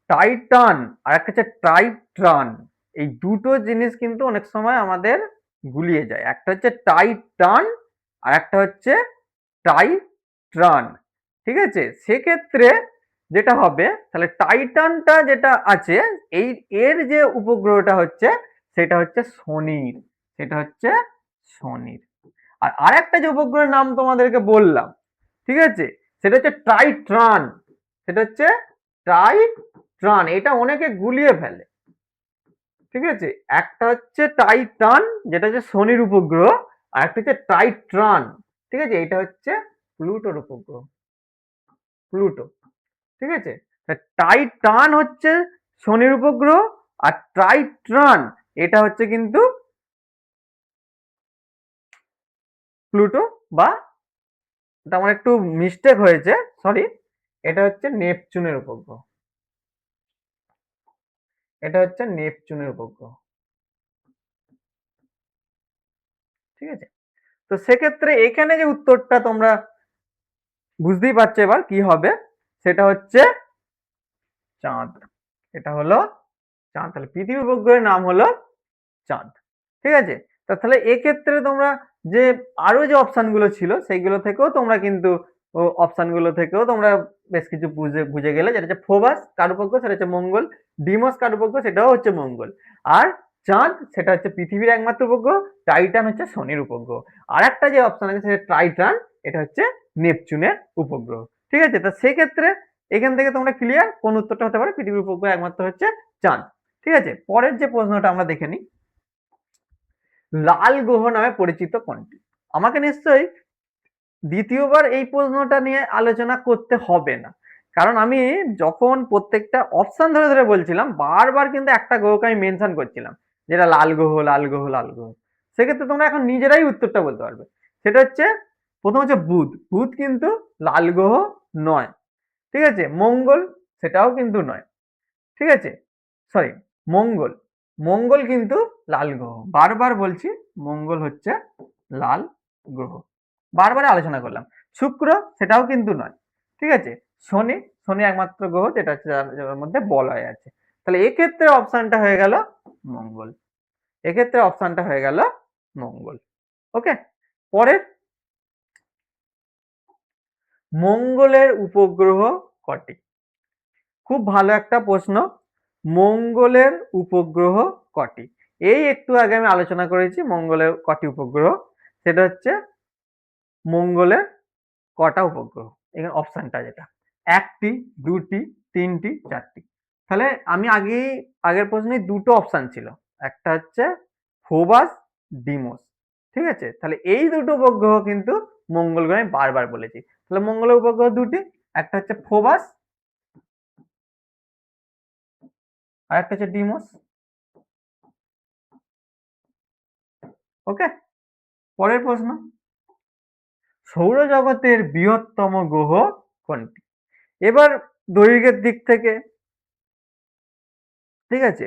টাইটান আর একটা হচ্ছে টাইট্রান। এই দুটো জিনিস কিন্তু অনেক সময় আমাদের গুলিয়ে যায়। একটা হচ্ছে টাইটান আর একটা হচ্ছে টাইট্রান। ঠিক আছে, সেক্ষেত্রে যেটা হবে, তাহলে টাইটানটা যেটা আছে, এই এর যে উপগ্রহটা হচ্ছে সেটা হচ্ছে শনির। সেটা হচ্ছে শনির। আর আরেকটা যে উপগ্রহের নাম তোমাদেরকে বললাম, ঠিক আছে, সেটা হচ্ছে টাইট্রান। সেটা হচ্ছে টাইট্রান। এটা অনেকে গুলিয়ে ফেলে। ঠিক আছে, একটা হচ্ছে টাইটান যেটা হচ্ছে শনির উপগ্রহ, আর একটা হচ্ছে টাইট্রান। ঠিক আছে, এটা হচ্ছে প্লুটোর উপগ্রহ, প্লুটো। ঠিক আছে, টাইটান হচ্ছে শনির উপগ্রহ, আর টাইট্রান এটা হচ্ছে কিন্তু প্লুটো, বা এটা আমার একটু মিস্টেক হয়েছে, সরি, এটা হচ্ছে নেপচুনের উপগ্রহ। এটা হচ্ছে নেপচুনের উপগ্রহ। ঠিক আছে, তো সেক্ষেত্রে এখানে যে উত্তরটা তোমরা বুঝতেই পারছো এবার কি হবে, সেটা হচ্ছে চাঁদ। এটা হলো চাঁদ। তাহলে পৃথিবী উপগ্রহের নাম হলো চাঁদ। ঠিক আছে, তাহলে এক্ষেত্রে তোমরা যে আরো যে অপশন গুলো ছিল সেইগুলো থেকেও তোমরা কিন্তু অপশন গুলো থেকেও তোমরা বেশ কিছু বুঝে বুঝে গেলে, যেটা হচ্ছে ফোবাস কার উপগ্রহ, সেটা হচ্ছে মঙ্গল। ডিমোস কার উপগ্রহ, সেটাও হচ্ছে মঙ্গল। আর চাঁদ সেটা হচ্ছে পৃথিবীর একমাত্র উপগ্রহ। টাইটান হচ্ছে শনির উপগ্রহ। আর একটা যে অপশন আছে সেটা টাইটান, এটা হচ্ছে নেপচুনের উপগ্রহ। ঠিক আছে, তো সেক্ষেত্রে এখান থেকে তোমরা ক্লিয়ার কোন উত্তরটা হতে পারে, পৃথিবীর উপগ্রহ একমাত্র হচ্ছে চাঁদ। ঠিক আছে, পরের যে প্রশ্নটা আমরা দেখে নিই, লাল গ্রহ নামে পরিচিত কোনটি? আমাকে নিশ্চয়ই দ্বিতীয়বার এই প্রশ্নটা নিয়ে আলোচনা করতে হবে না, কারণ আমি যখন প্রত্যেকটা অপশন ধরে ধরে বলছিলাম, বারবার কিন্তু একটা গ্রহকে আমি মেনশন করছিলাম, যেটা লাল গ্রহ, লাল গ্রহ, লাল গ্রহ। সেক্ষেত্রে তোমরা এখন নিজেরাই উত্তরটা বলতে পারবে। সেটা হচ্ছে, প্রথম হচ্ছে বুধ। বুধ কিন্তু লাল গ্রহ নয়। ঠিক আছে, মঙ্গল সেটাও কিন্তু নয়। ঠিক আছে, সরি, মঙ্গল, মঙ্গল কিন্তু লাল গ্রহ। বারবার বলছি, মঙ্গল হচ্ছে লাল গ্রহ, বারবার আলোচনা করলাম। শুক্র সেটাও কিন্তু নয়। ঠিক আছে, শনি, শনি একমাত্র গ্রহ যেটা হচ্ছে যার মধ্যে বলয় আছে। তাহলে এক্ষেত্রে অপশনটা হয়ে গেল মঙ্গল। এক্ষেত্রে অপশনটা হয়ে গেল মঙ্গল। ওকে, পরের, মঙ্গলের উপগ্রহ কটি? খুব ভালো একটা প্রশ্ন। মঙ্গলের উপগ্রহ কটি? এই একটু আগে আমি আলোচনা করেছি মঙ্গলের কটি উপগ্রহ। সেটা হচ্ছে মঙ্গলের কটা উপগ্রহ, এখানে অপশনটা যেটা, একটি, দুটি, তিনটি, চারটি। তাহলে আমি আগের প্রশ্নে দুটো অপশন ছিল, একটা হচ্ছে ফোবাস, ডিমোস। ঠিক আছে, তাহলে এই দুটো উপগ্রহ কিন্তু মঙ্গল গ্রহে বারবার বলেছি। তাহলে মঙ্গলের উপগ্রহ দুটি, একটা হচ্ছে ফোবাস আর একটা হচ্ছে ডিমোস। ওকে, পরের প্রশ্ন, সৌরজগতের বৃহত্তম গ্রহ কোনটি? এবার দৈর্ঘ্যের দিক থেকে, ঠিক আছে,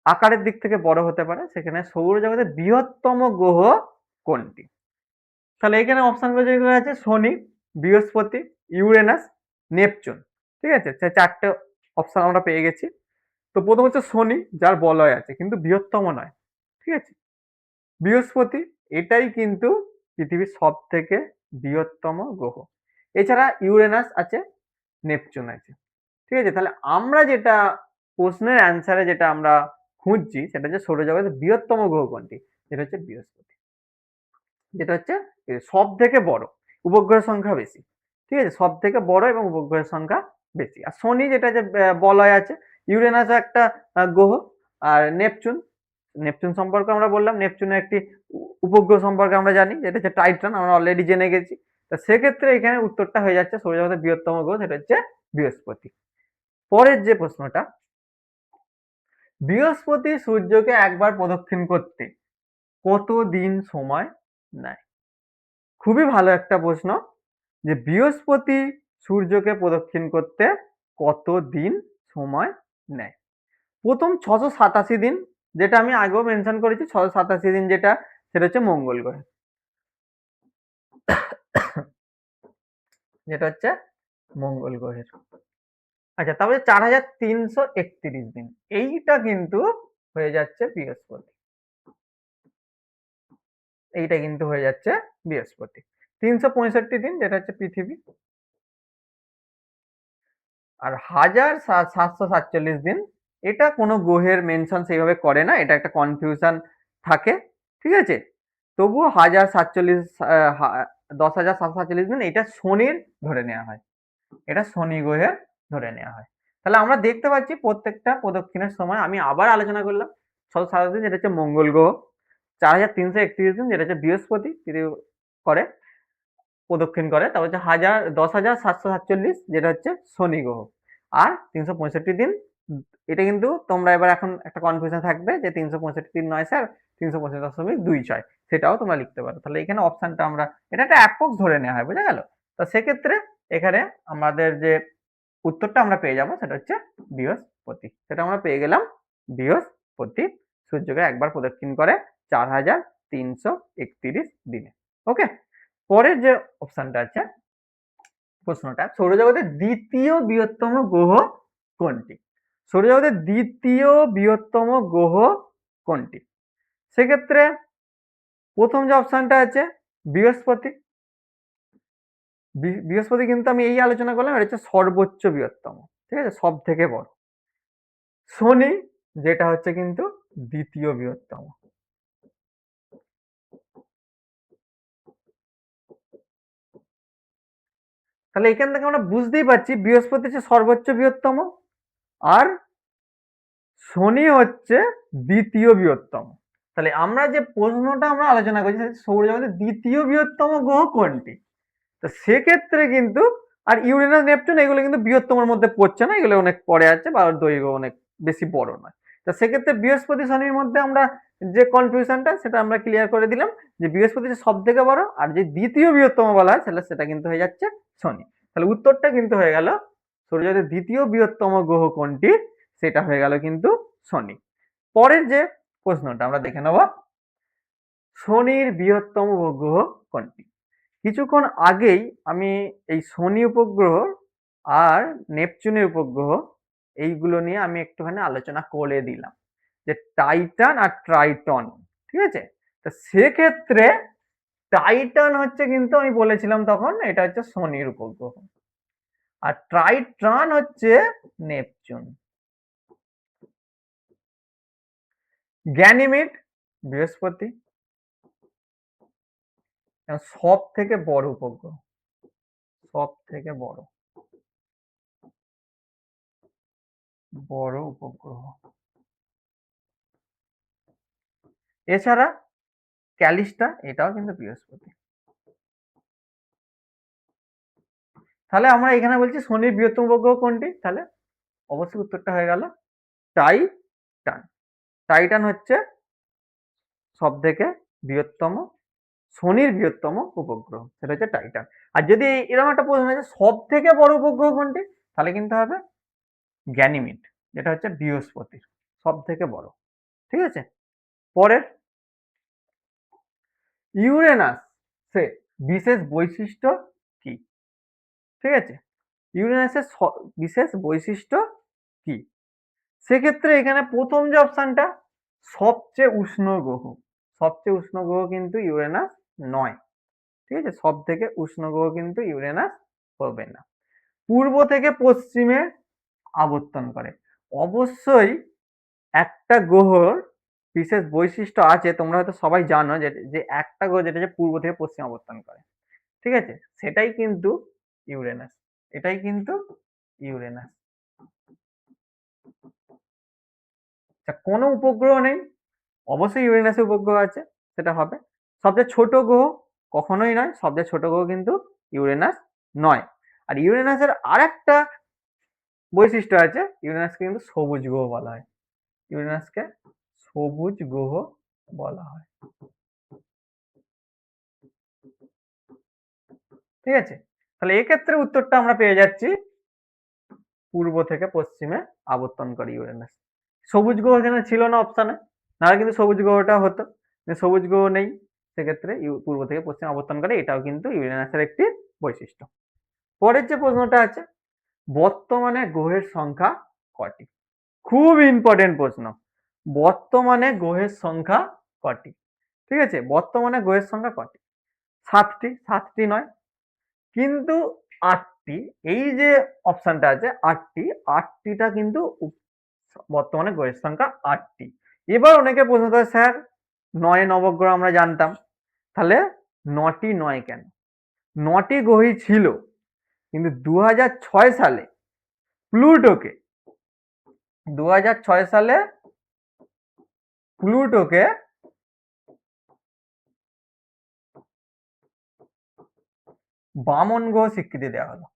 আকারের দিক থেকে বড় হতে পারে, সেখানে সৌরজগতের বৃহত্তম গ্রহ কোনটি? তাহলে এখানে অপশনগুলো যেগুলো আছে, শনি, বৃহস্পতি, ইউরেনাস, নেপচুন। ঠিক আছে, চারটে অপশন আমরা পেয়ে গেছি। তো প্রথম হচ্ছে শনি, যার বলয় আছে কিন্তু বৃহত্তম নয়। ঠিক আছে, বৃহস্পতি, এটাই কিন্তু পৃথিবীর সব থেকে বৃহত্তম গ্রহ। এছাড়া ইউরেনাস আছে, নেপচুন আছে। ঠিক আছে, তাহলে আমরা যেটা প্রশ্নের অ্যান্সারে যেটা আমরা খুঁজছি, সেটা হচ্ছে সৌরজগতের বৃহত্তম গ্রহ কোনটি, যেটা হচ্ছে বৃহস্পতি। যেটা হচ্ছে সব থেকে বড়, উপগ্রহের সংখ্যা বেশি। ঠিক আছে, সব থেকে বড় এবং উপগ্রহের সংখ্যা বেশি। আর শনি যেটা যে বলয় আছে, ইউরেনাস একটা গ্রহ, আর নেপচুন, নেপচুন সম্পর্কে আমরা বললাম, নেপচুনের একটি উপগ্রহ সম্পর্কে আমরা জানি, যেটা হচ্ছে টাইটান, আমরা অলরেডি জেনে গেছি। তা সেক্ষেত্রে এখানে উত্তরটা হয়ে যাচ্ছে সৌরজগতের বৃহত্তম গ্রহ, সেটা হচ্ছে বৃহস্পতি। পরের যে প্রশ্নটা, বৃহস্পতি সূর্যকে একবার প্রদক্ষিণ করতে কত দিন সময় নেয়? খুবই ভালো একটা প্রশ্ন, যে বৃহস্পতি সূর্যকে প্রদক্ষিণ করতে কত দিন সময় নেয়। প্রথম 687 দিন, যেটা আমি আগেও মেনশন করেছি, 687 দিন যেটা, সেটা হচ্ছে মঙ্গল গ্রহে, যেটা হচ্ছে মঙ্গল গ্রহের। আচ্ছা, তারপরে 4331 দিন, এইটা কিন্তু হয়ে যাচ্ছে বৃহস্পতি, এইটা কিন্তু হয়ে যাচ্ছে বৃহস্পতি। 365 দিন যেটা হচ্ছে পৃথিবী, আর 1747 দিন এটা কোনো গ্রহের মেনশন সেইভাবে করে না, এটা একটা কনফিউশন থাকে, ঠিক আছে। তবুও 10,747 দিন এটা শনির ধরে নেওয়া হয়, এটা শনি গ্রহের ধরে নেওয়া হয়। তাহলে আমরা দেখতে পাচ্ছি প্রত্যেকটা প্রদক্ষিণের সময়, আমি আবার আলোচনা করলাম, 687 দিন যেটা হচ্ছে মঙ্গল গ্রহ, 4331 দিন যেটা হচ্ছে বৃহস্পতি করে প্রদক্ষিণ করে, তারপর হচ্ছে 10,747 যেটা হচ্ছে শনি গ্রহ, আর 365 দিন। এটা কিন্তু তোমরা এবার এখন একটা কনফিউশন থাকবে যে 365 দিন নয় স্যার, 365.26, সেটাও তোমরা লিখতে পারো। তাহলে এখানে অপশনটা আমরা, এটা একটা অ্যাপ্রক্স ধরে নেওয়া হয়, বোঝা গেল। তো সেক্ষেত্রে এখানে আমাদের যে উত্তরটা আমরা পেয়ে যাব সেটা হচ্ছে বৃহস্পতি, সেটা আমরা পেয়ে গেলাম বৃহস্পতি সূর্যকে একবার প্রদক্ষিণ করে 4331 দিনে। ওকে, পরের যে অপশনটা আছে, প্রশ্নটা, সৌরজগতের দ্বিতীয় বৃহত্তম গ্রহ কোনটি? সৌরজগতের দ্বিতীয় বৃহত্তম গ্রহ কোনটি? সেক্ষেত্রে প্রথম যে অপশনটা আছে বৃহস্পতি, বৃহস্পতি কিন্তু আমি এই আলোচনা করলাম, এটা হচ্ছে সর্বোচ্চ বৃহত্তম, ঠিক আছে, সব থেকে বড়। শনি যেটা হচ্ছে কিন্তু দ্বিতীয় বৃহত্তম। তাহলে এখান থেকে আমরা বুঝতেই পারছি বৃহস্পতি হচ্ছে সর্বোচ্চ বৃহত্তম, আর শনি হচ্ছে দ্বিতীয় বৃহত্তম। তাহলে আমরা যে প্রশ্নটা আমরা আলোচনা করছি, সৌরজগতের দ্বিতীয় বৃহত্তম গ্রহ কোনটি, তো সেক্ষেত্রে কিন্তু, আর ইউরেনাস নেপচুন এগুলো কিন্তু বৃহত্তমের মধ্যে পড়ছে না, এগুলো অনেক পরে আছে বা দৈর্ঘ্য অনেক বেশি বড় নয়। তো সেক্ষেত্রে বৃহস্পতি শনির মধ্যে আমরা যে কনফিউশনটা সেটা আমরা ক্লিয়ার করে দিলাম, যে বৃহস্পতি সব থেকে বড়, আর যে দ্বিতীয় বৃহত্তম বলা হয় সেটা কিন্তু হয়ে যাচ্ছে শনি। তাহলে উত্তরটা কিন্তু হয়ে গেল, সৌরজগতের দ্বিতীয় বৃহত্তম গ্রহ কোনটি, সেটা হয়ে গেল কিন্তু শনি। পরের যে প্রশ্নটা আমরা দেখে নেব, শনির বৃহত্তম উপগ্রহ কোনটি? কিছুক্ষণ আগেই আমি এই শনি উপগ্রহ আর নেপচুনের উপগ্রহ এইগুলো নিয়ে আমি একটুখানি আলোচনা করে দিলাম, যে টাইটান আর ট্রাইটন, ঠিক আছে। তো সেক্ষেত্রে টাইটান হচ্ছে কিন্তু আমি বলেছিলাম তখন এটা হচ্ছে শনির উপগ্রহ, আর ট্রাইটন হচ্ছে নেপচুন। গ্যানিমিড বৃহস্পতি, সব থেকে বড় উপগ্রহ, সব থেকে বড় বড় উপগ্রহ। এছাড়া ক্যালিস্টা, এটাও কিন্তু বৃহস্পতি। তাহলে আমরা এখানে বলছি শনির বৃহত্তম উপগ্রহ কোনটি, তাহলে অবশ্যই উত্তরটা হয়ে গেল টাইটান। টাইটান হচ্ছে সব থেকে বৃহত্তম, শনির বৃহত্তম উপগ্রহ, সেটা হচ্ছে টাইটান। আর যদি এরকম একটা প্রশ্ন আছে সব থেকে বড় উপগ্রহ কোনটি, তাহলে কিন্তু হবে গ্যানিমিড, যেটা হচ্ছে বৃহস্পতির সব থেকে বড়, ঠিক আছে। পরের, ইউরেনাস সে বিশেষ বৈশিষ্ট্য কি? ঠিক আছে, ইউরেনাসের বিশেষ বৈশিষ্ট্য কি? সেক্ষেত্রে এখানে প্রথম যে অপশনটা, সবচেয়ে উষ্ণ গ্রহ, সবচেয়ে উষ্ণ গ্রহ কিন্তু ইউরেনাস নয়, ঠিক আছে, সব থেকে উষ্ণ গ্রহ কিন্তু ইউরেনাস হবে না। পূর্ব থেকে পশ্চিমে আবর্তন করে, অবশ্যই একটা গ্রহর বিশেষ বৈশিষ্ট্য আছে, তোমরা হয়তো সবাই জানো যে একটা গ্রহ যেটা পূর্ব থেকে পশ্চিম আবর্তন করে, ঠিক আছে, সেটাই কিন্তু ইউরেনাস, এটাই কিন্তু ইউরেনাস। কোনো উপগ্রহ নেই, অবশ্যই ইউরেনাসে উপগ্রহ আছে, সেটা হবে। সবচেয়ে ছোট গ্রহ কখনোই নয়, সবচেয়ে ছোট গ্রহ কিন্তু ইউরেনাস নয়। আর ইউরেনাসের আরেকটা বৈশিষ্ট্য আছে, ইউরেনাসকে কিন্তু সবুজ গ্রহ বলা হয়। ইউরেনাসকে সবুজ গ্রহ বলা হয়। ঠিক আছে, তাহলে এক্ষেত্রে উত্তরটা আমরা পেয়ে যাচ্ছি পূর্ব থেকে পশ্চিমে আবর্তন করে ইউরেনাস। সবুজ গ্রহ এখানে ছিল না অপশানে, নাহলে কিন্তু সবুজ গ্রহটা হতো, সবুজ গ্রহ নেই, সেক্ষেত্রে পূর্ব থেকে পশ্চিম আবর্তন করে, এটাও কিন্তু ইউরেনাসের একটি বৈশিষ্ট্য। পরের যে প্রশ্নটা আছে, বর্তমানে গ্রহের সংখ্যা কটি? খুব ইম্পর্টেন্ট প্রশ্ন, বর্তমানে গ্রহের সংখ্যা কটি? ঠিক আছে, বর্তমানে গ্রহের সংখ্যা কটি? 7টি, 7টি নয় কিন্তু 8টি। এই যে অপশনটা আছে 8টি, 8টিটা কিন্তু বর্তমানে গ্রহের সংখ্যা 8টি। এবার অনেকে প্রশ্ন করে, স্যার 9 নবগ্রহ আমরা জানতাম, তাহলে 9টি নয় কেন? 9টি গ্রহই ছিল, কিন্তু 2006 সালে প্লুটোকে 2006 সালে প্লুটোকে বামন গ্রহ স্বীকৃতি দেওয়া হলো।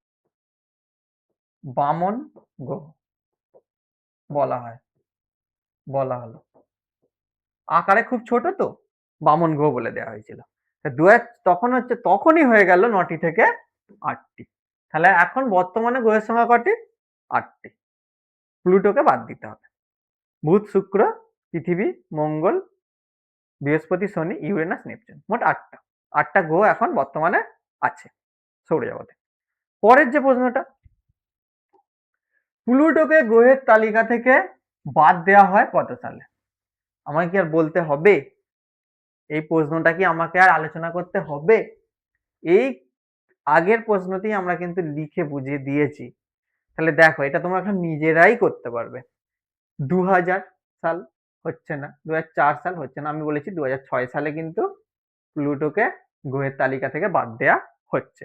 বামন গ্রহ বলা হলো, আকারে খুব ছোট তো, বামন গ্রহ বলে দেওয়া হয়েছিল। তখনই হয়ে গেল 9টি থেকে 8টি। তাহলে এখন বর্তমানে গ্রহের সংখ্যা কটি? 8টি। প্লুটোকে বাদ দিতে হবে। বুধ, শুক্র, পৃথিবী, মঙ্গল, বৃহস্পতি, শনি, ইউরেনাস, নেপচুন, মোট 8টা গ্রহ এখন বর্তমানে আছে সৌরজগতে। পরের যে প্রশ্নটা, প্লুটোকে গ্রহের তালিকা থেকে বাদ দেওয়া হয় কত সালে? আমাকে কি আর বলতে হবে? এই প্রশ্নটা কি আমাকে আর আলোচনা করতে হবে? এই আগের প্রশ্নটি আমরা কিন্তু লিখে বুঝিয়ে দিয়েছি। তাহলে দেখো, এটা তোমরা এখন নিজেরাই করতে পারবে। 2000 সাল হচ্ছে না, 2004 সাল হচ্ছে না, আমি বলেছি 2006 সালে কিন্তু প্লুটোকে গ্রহের তালিকা থেকে বাদ দেওয়া হচ্ছে।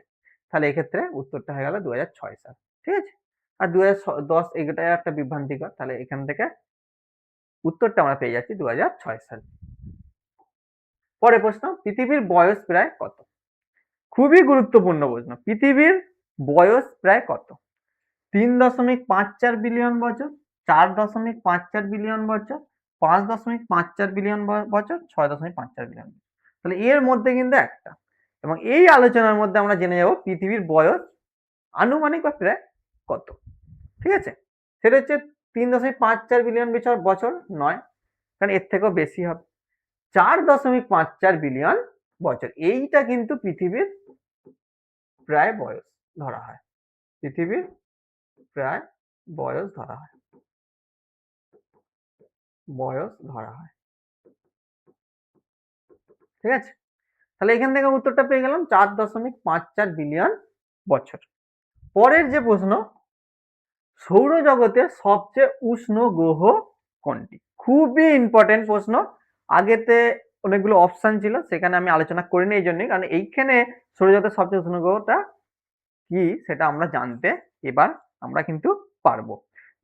তাহলে এক্ষেত্রে উত্তরটা হয়ে গেল 2006 সাল। ঠিক আছে, আর 2010 এটা একটা বিভ্রান্তিকর, তাহলে এখান থেকে উত্তরটা আমরা পেয়ে যাচ্ছি 2006 সাল। পরের প্রশ্ন, পৃথিবীর বয়স প্রায় কত? খুবই গুরুত্বপূর্ণ প্রশ্ন, পৃথিবীর বয়স প্রায় কত? 3.54 বিলিয়ন বছর, 4.54 বিলিয়ন বছর, 5.54 বিলিয়ন বছর, 6.54 বিলিয়ন বছর। তাহলে এর মধ্যে কিন্তু একটা, এবং এই আলোচনার মধ্যে আমরা জেনে যাব পৃথিবীর বয়স আনুমানিক বা প্রায় কত। ঠিক আছে, সেটা হচ্ছে 3.54 বিলিয়ন বছর নয়, কারণ এর থেকেও বেশি হবে। 4.54 বিলিয়ন বছর, এইটা কিন্তু পৃথিবীর প্রায় বয়স ধরা হয়। পৃথিবীর প্রায় বয়স ধরা হয়। ঠিক আছে, তাহলে এখান থেকে উত্তরটা পেয়ে গেলাম 4.54 বিলিয়ন বছর। পরের যে প্রশ্ন, সৌরজগতের সবচেয়ে উষ্ণ গ্রহ কোনটি? খুবই ইম্পর্টেন্ট প্রশ্ন। আগেতে অনেকগুলো অপশন ছিল, সেখানে আমি আলোচনা করিনি এই জন্যই, কারণ এইখানে সৌরজগতের সবচেয়ে উষ্ণ গ্রহটা কি সেটা আমরা জানতে এবার আমরা কিন্তু পারবো,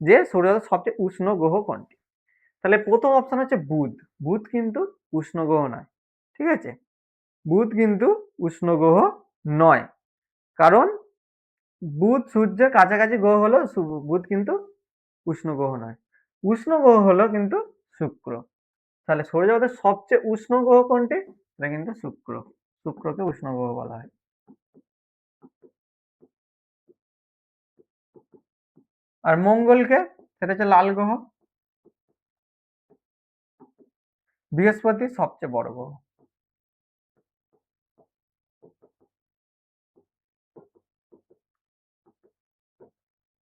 যে সৌরজগতের সবচেয়ে উষ্ণ গ্রহ কোনটি। তাহলে প্রথম অপশন হচ্ছে বুধ। বুধ কিন্তু উষ্ণ গ্রহ নয়। ঠিক আছে, বুধ কিন্তু উষ্ণ গ্রহ নয়, কারণ বুধ সূর্যের কাছাকাছি গ্রহ হলো, বুধ কিন্তু উষ্ণ গ্রহ নয়। উষ্ণ গ্রহ হলো কিন্তু শুক্র। তাহলে সৌরজগতের সবচেয়ে উষ্ণ গ্রহ কোনটি? এটা কিন্তু শুক্র। শুক্রকে উষ্ণ গ্রহ বলা হয়। আর মঙ্গলকে, সেটা হচ্ছে লাল গ্রহ। বৃহস্পতি সবচেয়ে বড় গ্রহ।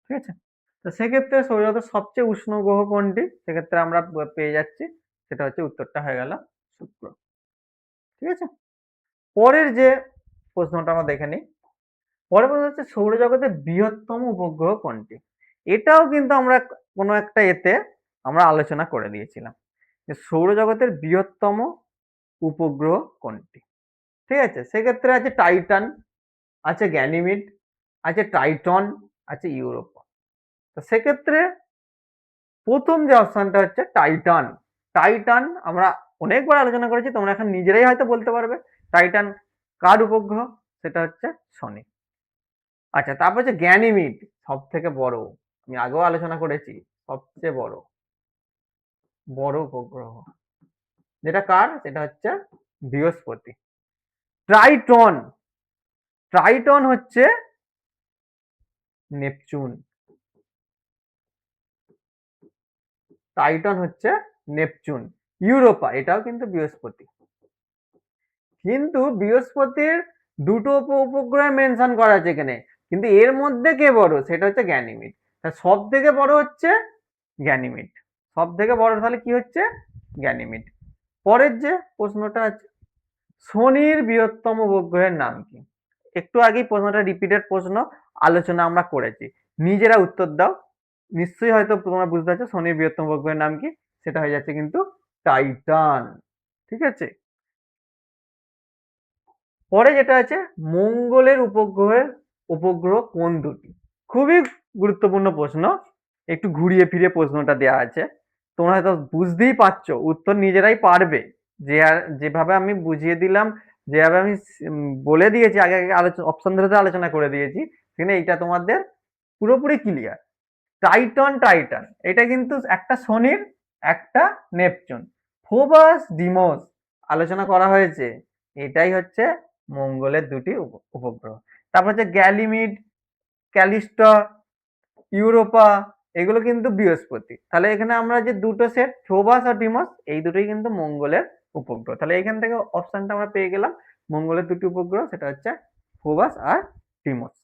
ঠিক আছে, তো সেক্ষেত্রে সৌরজগতের সবচেয়ে উষ্ণ গ্রহ কোনটি? সেক্ষেত্রে আমরা পেয়ে যাচ্ছি, সেটা হচ্ছে উত্তরটা হয়ে গেল শুক্র। ঠিক আছে, পরের যে প্রশ্নটা আমরা দেখে নিই। পরের প্রশ্ন হচ্ছে সৌরজগতের বৃহত্তম উপগ্রহ কোনটি? এটাও কিন্তু আমরা কোনো একটা এতে আমরা আলোচনা করে দিয়েছিলাম, যে সৌরজগতের বৃহত্তম উপগ্রহ কোনটি। ঠিক আছে, সেক্ষেত্রে আছে টাইটান, আছে গ্যানিমিড, আছে ট্রাইটন, আছে ইউরোপা। তো সেক্ষেত্রে প্রথম যে অপশনটা হচ্ছে টাইটান। টাইটান আমরা অনেকবার আলোচনা করেছি, তোমরা এখন নিজেরাই হয়তো বলতে পারবে টাইটান কার উপগ্রহ, সেটা হচ্ছে শনি। আচ্ছা, তারপর হচ্ছে গ্যানিমিড, সব থেকে বড়। আমি আগেও আলোচনা করেছি, সবচেয়ে বড় বড় উপগ্রহ যেটা কার, সেটা হচ্ছে বৃহস্পতি। ট্রাইটন, ট্রাইটন হচ্ছে নেপচুন, টাইটন হচ্ছে নেপচুন। ইউরোপা, এটাও কিন্তু বৃহস্পতি। কিন্তু বৃহস্পতির দুটো উপগ্রহ মেনশন করা আছে এখানে, কিন্তু এর মধ্যে কে বড়, সেটা হচ্ছে গ্যানিমিড। সব থেকে বড় হচ্ছে গ্যানিমিড, সব থেকে বড় তাহলে কি হচ্ছে, গ্যানিমিড। পরের যে প্রশ্নটা আছে, শনির বৃহত্তম উপগ্রহের নাম কি? একটু আগেই প্রশ্নটা রিপিটেড প্রশ্ন আলোচনা আমরা করেছি, নিজেরা উত্তর দাও। নিশ্চয়ই হয়তো তোমরা বুঝতে পারছো শনির বৃহত্তম উপগ্রহের নাম কি, সেটা হয়ে যাচ্ছে কিন্তু টাইটান। ঠিক আছে, পরে যেটা আছে, মঙ্গলের উপগ্রহ কোন দুটি? খুবই গুরুত্বপূর্ণ প্রশ্ন, একটু ঘুরিয়ে ফিরে প্রশ্নটা দেওয়া আছে। তোমরা হয়তো বুঝতেই পারছো, উত্তর নিজেরাই পারবে। যেভাবে আমি বুঝিয়ে দিলাম, যেভাবে আমি বলে দিয়েছি, আগে আগে আলোচনা অপশন ধরে আলোচনা করে দিয়েছি, সেখানে এইটা তোমাদের পুরোপুরি ক্লিয়ার। টাইটন, টাইটান এটা কিন্তু একটা শনির, একটা নেপচুন। ফোবাস, ডিমোস আলোচনা করা হয়েছে, এটাই হচ্ছে মঙ্গলের দুটি উপগ্রহ। তারপর হচ্ছে গ্যালিমিড, ক্যালিস্টা, ইউরোপা, এগুলো কিন্তু বৃহস্পতি। তাহলে এখানে আমরা যে দুটো সেট, ফোবাস আর ডিমোস, এই দুটোই কিন্তু মঙ্গলের উপগ্রহ। তাহলে এখান থেকে অপশনটা আমরা পেয়ে গেলাম, মঙ্গলের দুটি উপগ্রহ সেটা হচ্ছে ফোবাস আর ডিমোস।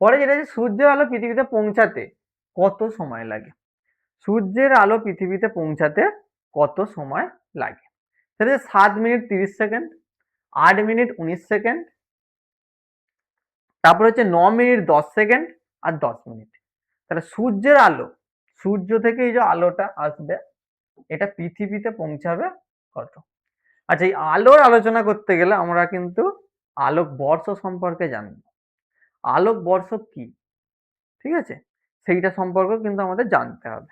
পরে যেটা হচ্ছে, সূর্যের আলো পৃথিবীতে পৌঁছাতে কত সময় লাগে? সূর্যের আলো পৃথিবীতে পৌঁছাতে কত সময় লাগে? সেটা হচ্ছে 7 মিনিট 30 সেকেন্ড, 8 মিনিট 19 সেকেন্ড, তারপর হচ্ছে 9 মিনিট 10 সেকেন্ড, আর 10 মিনিট। তাহলে সূর্যের আলো, সূর্য থেকে এই যে আলোটা আসবে, এটা পৃথিবীতে পৌঁছাবে কত? আচ্ছা, এই আলোর আলোচনা করতে গেলে আমরা কিন্তু আলোক বর্ষ সম্পর্কে জানবো। আলোক বর্ষ কি, ঠিক আছে, সেইটা সম্পর্কে কিন্তু আমাদের জানতে হবে।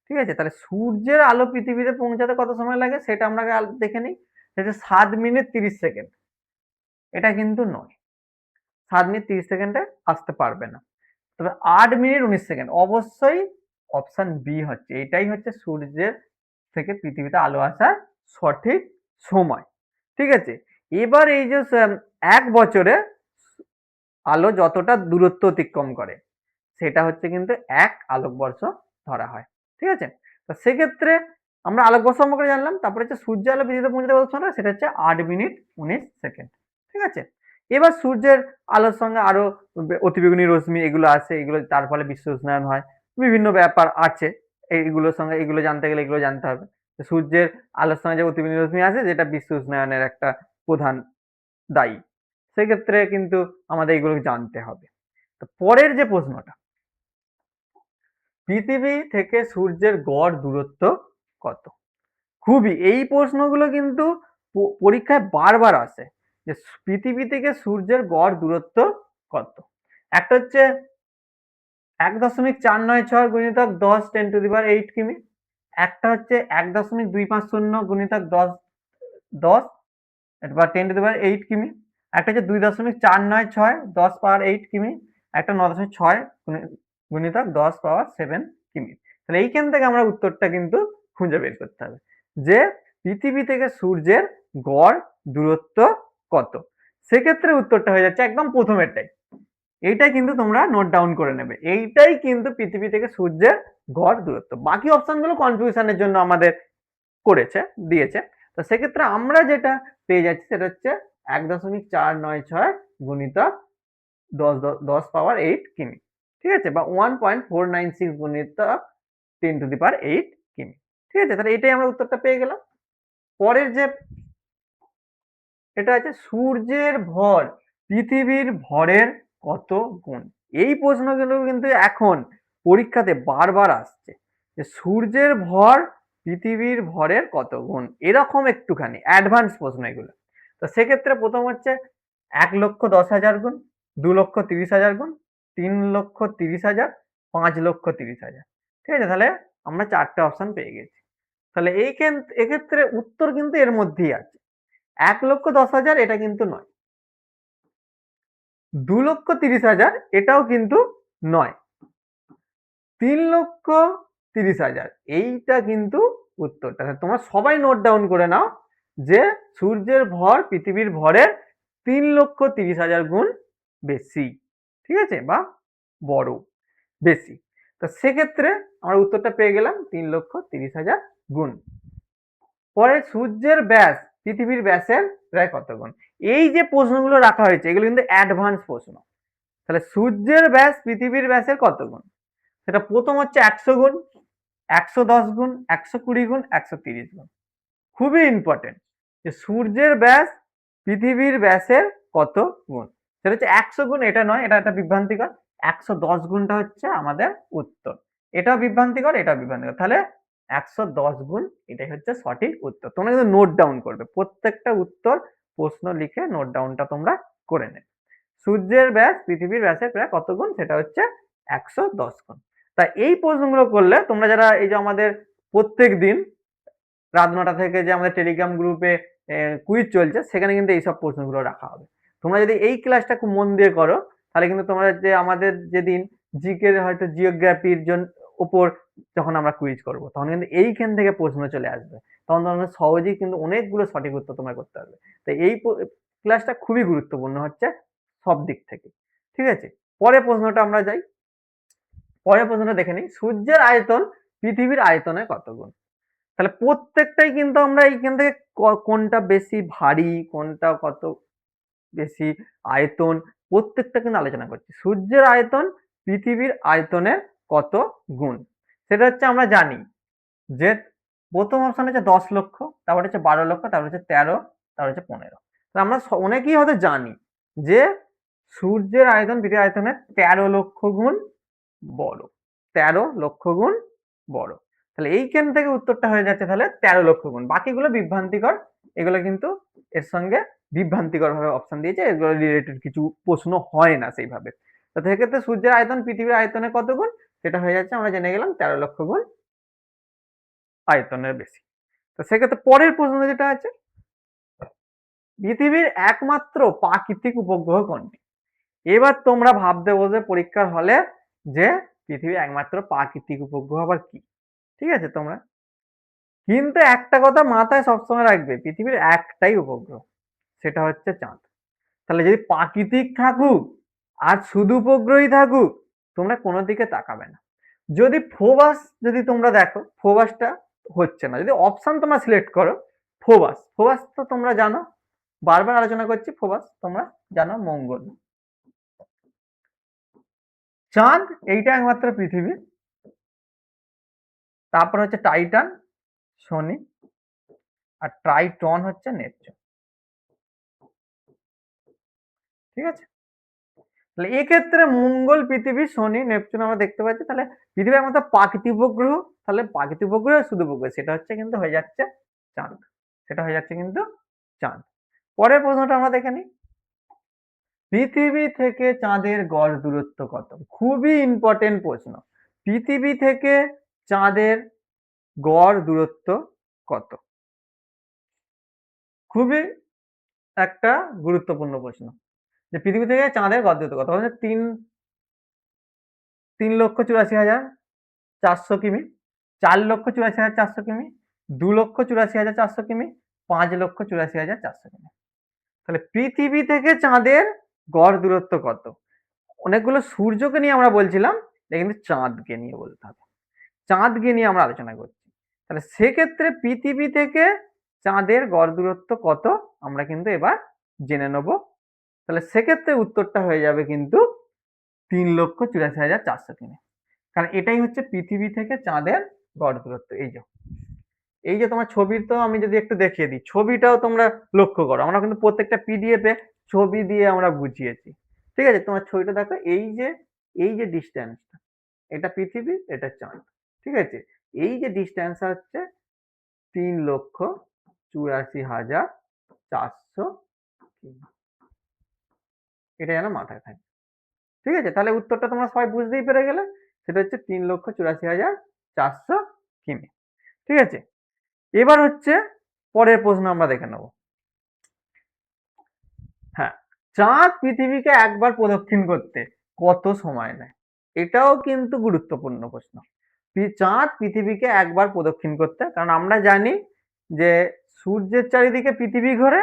ঠিক আছে, তাহলে সূর্যের আলো পৃথিবীতে পৌঁছাতে কত সময় লাগে সেটা আমরা দেখে নিই। সেটা 7 মিনিট 30 সেকেন্ড, এটা কিন্তু নয়, 7 মিনিট 30 সেকেন্ডে আসতে পারবে না। তবে 8 মিনিট 19 সেকেন্ড, অবশ্যই অপশন বি হচ্ছে, এটাই হচ্ছে সূর্যের থেকে পৃথিবীতে আলো আসার সঠিক সময়। ঠিক আছে, এবার এই যে 1 বছরে আলো যতটা দূরত্ব অতিক্রম করে, সেটা হচ্ছে কিন্তু 1 আলোকবর্ষ ধরা হয়। ঠিক আছে, তো সেক্ষেত্রে আমরা আলোকবর্ষ সম্পর্কে জানলাম। তারপরে হচ্ছে সূর্য আলো পৃথিবীতে পৌঁছাতে কত সময়, সেটা হচ্ছে 8 মিনিট 19 সেকেন্ড। ঠিক আছে, এবার সূর্যের আলোর সঙ্গে আরো অতিবেগুনি রশ্মি এগুলো আছে, এগুলো তার ফলে বিশ্ব উষ্ণায়ন হয়, বিভিন্ন ব্যাপার আছে, এইগুলোর সঙ্গে এগুলো জানতে গেলে এগুলো জানতে হবে। সূর্যের আলোর সঙ্গে যে অতিবেগুনি রশ্মি আছে, যেটা বিশ্ব উষ্ণায়নের একটা প্রধান দায়ী, সেক্ষেত্রে কিন্তু আমাদের এগুলো জানতে হবে। তো পরের যে প্রশ্নটা, পৃথিবী থেকে সূর্যের গড় দূরত্ব কত? খুবই, এই প্রশ্নগুলো কিন্তু পরীক্ষায় বারবার আসে, যে পৃথিবী থেকে সূর্যের গড় দূরত্ব কত। একটা হচ্ছে 1.496 গুণিতক 10 10⁸ কিমি, একটা হচ্ছে 1.250 গুণিতক 10 বা 10⁸ কিমি, একটা হচ্ছে 2.496 10⁻8 কিমি, একটা 9.6 গুণিতক 10⁻7 কিমি। তাহলে এইখান থেকে আমরা উত্তরটা কিন্তু খুঁজে বের করতে হবে, যে পৃথিবী থেকে সূর্যের গড় দূরত্ব কত। সেক্ষেত্রে উত্তরটা হয়ে যাচ্ছে একদম প্রথমেরটাই, এইটাই কিন্তু তোমরা নোট ডাউন করে নেবে, এইটাই কিন্তু পৃথিবী থেকে সূর্যের গড় দূরত্ব। বাকি অপশনগুলো কনফিউশনের জন্য আমাদের করেছে, দিয়েছে। তো সেক্ষেত্রে আমরা যেটা পেয়ে যাচ্ছি সেটা হচ্ছে 1.496 গুণিতক 10⁻8 কিমি। ঠিক আছে, বা 1.496 গুণিতক 10⁸ কিমি। ঠিক আছে, তাহলে এটাই আমরা উত্তরটা পেয়ে গেলাম। পরের যে এটা আছে, সূর্যের ভর পৃথিবীর ভরের কত গুণ? এই প্রশ্নগুলো কিন্তু এখন পরীক্ষাতে বারবার আসছে, যে সূর্যের ভর পৃথিবীর ভরের কত গুণ, এরকম একটুখানি অ্যাডভান্স প্রশ্ন এগুলো। তো সেক্ষেত্রে প্রথম হচ্ছে 1,10,000 গুণ, 2,30,000 গুণ, 3,30,000, 5,30,000। ঠিক আছে, তাহলে আমরা 4টে অপশন পেয়ে গেছি। তাহলে এক্ষেত্রে উত্তর কিন্তু এর মধ্যেই আছে, 1,10,000 এটা কিন্তু নয়। 2,30,000 এটাও কিন্তু নয়। 3,30,000 এইটা কিন্তু উত্তরটা। তোমরা সবাই নোট ডাউন করে নাও যে সূর্যের ভর পৃথিবীর ভরের 3,30,000 গুণ বেশি, ঠিক আছে, বা বড়, বেশি। তো সেক্ষেত্রে আমরা উত্তরটা পেয়ে গেলাম 3,30,000 গুণ। পরে সূর্যের ব্যাস পৃথিবীর ব্যাসের প্রায় কত গুণ? এই যে প্রশ্নগুলো রাখা হয়েছে এগুলো কিন্তু অ্যাডভান্স প্রশ্ন। তাহলে সূর্যের ব্যাস পৃথিবীর ব্যাসের কত গুণ? সেটা প্রথম হচ্ছে 100 গুণ, 110 গুণ, 120 গুণ, 130 গুণ। খুবই ইম্পর্টেন্ট যে সূর্যের ব্যাস পৃথিবীর ব্যাসের কত গুণ। সেটা হচ্ছে 100 গুণ, এটা নয়, এটা একটা বিভ্রান্তিকর। 110 গুণটা হচ্ছে আমাদের উত্তর। এটাও বিভ্রান্তিকর, এটাও বিভ্রান্তিকর। তাহলে 110 গুণ এটাই হচ্ছে সঠিক উত্তর। তোমরা কিন্তু নোট ডাউন করবে, প্রত্যেকটা উত্তর প্রশ্ন লিখে নোট ডাউনটা তোমরা করে নেবে। সূর্যের ব্যাস পৃথিবীর ব্যাসের প্রায় কত গুণ? সেটা হচ্ছে 110 গুণ। তা এই প্রশ্নগুলো করলে তোমরা যারা এই যে আমাদের প্রত্যেক দিন রাত 9টা থেকে যে আমাদের টেলিগ্রাম গ্রুপে কুইজ চলছে সেখানে কিন্তু এইসব প্রশ্নগুলো রাখা হবে। তোমরা যদি এই ক্লাসটা খুব মন দিয়ে করো তাহলে কিন্তু তোমরা যে আমাদের যেদিন জিকে হয়তো জিওগ্রাফির উপর যখন আমরা কুইজ করব তখন কিন্তু এইখান থেকে প্রশ্ন চলে আসবে, তখন তোমরা সহজেই কিন্তু অনেকগুলো সঠিক উত্তর তোমরা করতে পারবে। তো এই ক্লাসটা খুবই গুরুত্বপূর্ণ হচ্ছে সব দিক থেকে, ঠিক আছে। পরের প্রশ্নটা আমরা যাই। পরের প্রশ্নটা দেখে নিই, সূর্যের আয়তন পৃথিবীর আয়তনের কত গুণ? তাহলে প্রত্যেকটাই কিন্তু আমরা এইখান থেকে কোনটা বেশি ভারী, কোনটা কত বেশি আয়তন, প্রত্যেকটা কিন্তু আলোচনা করছি। সূর্যের আয়তন পৃথিবীর আয়তনের কত গুণ? সেটা হচ্ছে আমরা জানি যে প্রথম অপশন হচ্ছে 10 লক্ষ, তারপর হচ্ছে 12 লক্ষ, তারপর হচ্ছে 13, তারপর হচ্ছে 15। আমরা অনেকেই হয়তো জানি যে সূর্যের আয়তন পৃথিবীর আয়তনের 13 লক্ষ গুণ বড়, 13 লক্ষ গুণ বড়। তাহলে এইখান থেকে উত্তরটা হয়ে যাচ্ছে তাহলে 13 লক্ষ গুণ। বাকিগুলো বিভ্রান্তিকর, এগুলো কিন্তু এর সঙ্গে বিভ্রান্তিকর ভাবে অপশন দিয়েছে, এগুলো রিলেটেড কিছু প্রশ্ন হয় না সেইভাবে। তো সেক্ষেত্রে সূর্যের আয়তন পৃথিবীর আয়তনের কত গুণ? সেটা হয়ে যাচ্ছে, আমরা জেনে গেলাম 13 লক্ষ গুণ আয়তনের বেশি। তো সেক্ষেত্রে পরের প্রশ্ন যেটা আছে, পৃথিবীর একমাত্র প্রাকৃতিক উপগ্রহ কোনটি? এবার তোমরা ভাবতে বসবে পরীক্ষার হলে যে পৃথিবীর একমাত্র প্রাকৃতিক উপগ্রহ আবার কি, ঠিক আছে। তোমরা কিন্তু একটা কথা মাথায় সবসময় রাখবে, পৃথিবীর একটাই উপগ্রহ, সেটা হচ্ছে চাঁদ। তাহলে যদি প্রাকৃতিক থাকুক আর শুধু উপগ্রহই থাকুক তোমরা কোনো দিকে তাকাবে না। যদি ফোবাস যদি তোমরা দেখো, ফোবাসটা হচ্ছে না, যদি অপশন তোমরা সিলেক্ট করো ফোবাস, ফোবাস তো তোমরা জানো, বারবার আলোচনা করছি, ফোবাস তোমরা জানো মঙ্গল। চাঁদ এইটা একমাত্র পৃথিবী, তারপর হচ্ছে টাইটান, শনি, আর ট্রাইটন হচ্ছে নেপচুন, ঠিক আছে। তাহলে এক্ষেত্রে মঙ্গল, পৃথিবী, শনি, নেপচুন আমরা দেখতে পাচ্ছি। তাহলে পৃথিবীর একমাত্র প্রাকৃতিক উপগ্রহ, তাহলে প্রাকৃতিক উপগ্রহ শুধু উপগ্রহ, সেটা হচ্ছে কিন্তু হয়ে যাচ্ছে চাঁদ, সেটা হয়ে যাচ্ছে কিন্তু চাঁদ। পরের প্রশ্নটা আমরা দেখে নিই, পৃথিবী থেকে চাঁদের গড় দূরত্ব কত? খুবই ইম্পর্টেন্ট প্রশ্ন। পৃথিবী থেকে চাঁদের গড় দূরত্ব কত? খুবই একটা গুরুত্বপূর্ণ প্রশ্ন যে পৃথিবী থেকে চাঁদের গড় দূরত্ব কত? 3,84,400 কিমি, 4,84,400 কিমি, 2,84,400 কিমি, 5,84,400 কিমি। তাহলে পৃথিবী থেকে চাঁদের গড় দূরত্ব কত? অনেকগুলো সূর্যকে নিয়ে আমরা বলছিলাম, এটা কিন্তু চাঁদকে নিয়ে বলতে হবে, চাঁদকে নিয়ে আমরা আলোচনা করছি। তাহলে সেক্ষেত্রে পৃথিবী থেকে চাঁদের গড় দূরত্ব কত আমরা কিন্তু এবার জেনে নেব। তাহলে সেক্ষেত্রে উত্তরটা হয়ে যাবে কিন্তু 3,84,400 কিমি, কারণ এটাই হচ্ছে পৃথিবী থেকে চাঁদের গড় দূরত্ব। এই যে তোমার ছবির, তো আমি যদি একটু দেখিয়ে দিই, ছবিটাও তোমরা লক্ষ্য করো, আমরা কিন্তু প্রত্যেকটা পিডিএফ এ ছবি দিয়ে আমরা বুঝিয়েছি, ঠিক আছে। তোমার ছবিটা দেখো, এই যে ডিস্টেন্সটা, এটা পৃথিবী, এটা চাঁদ, ঠিক আছে। এই যে ডিস্টেন্স হচ্ছে 3,84,400 কিমি, এটা যেন মাথায় থাকে, ঠিক আছে। তাহলে উত্তরটা তোমরা সবাই বুঝতেই পেরে গেলে, সেটা হচ্ছে 3,84,400 কিমি, ঠিক আছে। এবার হচ্ছে পরের প্রশ্ন আমরা দেখে নেব। হ্যাঁ, চাঁদ পৃথিবীকে একবার প্রদক্ষিণ করতে কত সময় নেয়? এটাও কিন্তু গুরুত্বপূর্ণ প্রশ্ন। চাঁদ পৃথিবীকে একবার প্রদক্ষিণ করতে, কারণ আমরা জানি যে সূর্যের চারিদিকে পৃথিবী ঘোরে,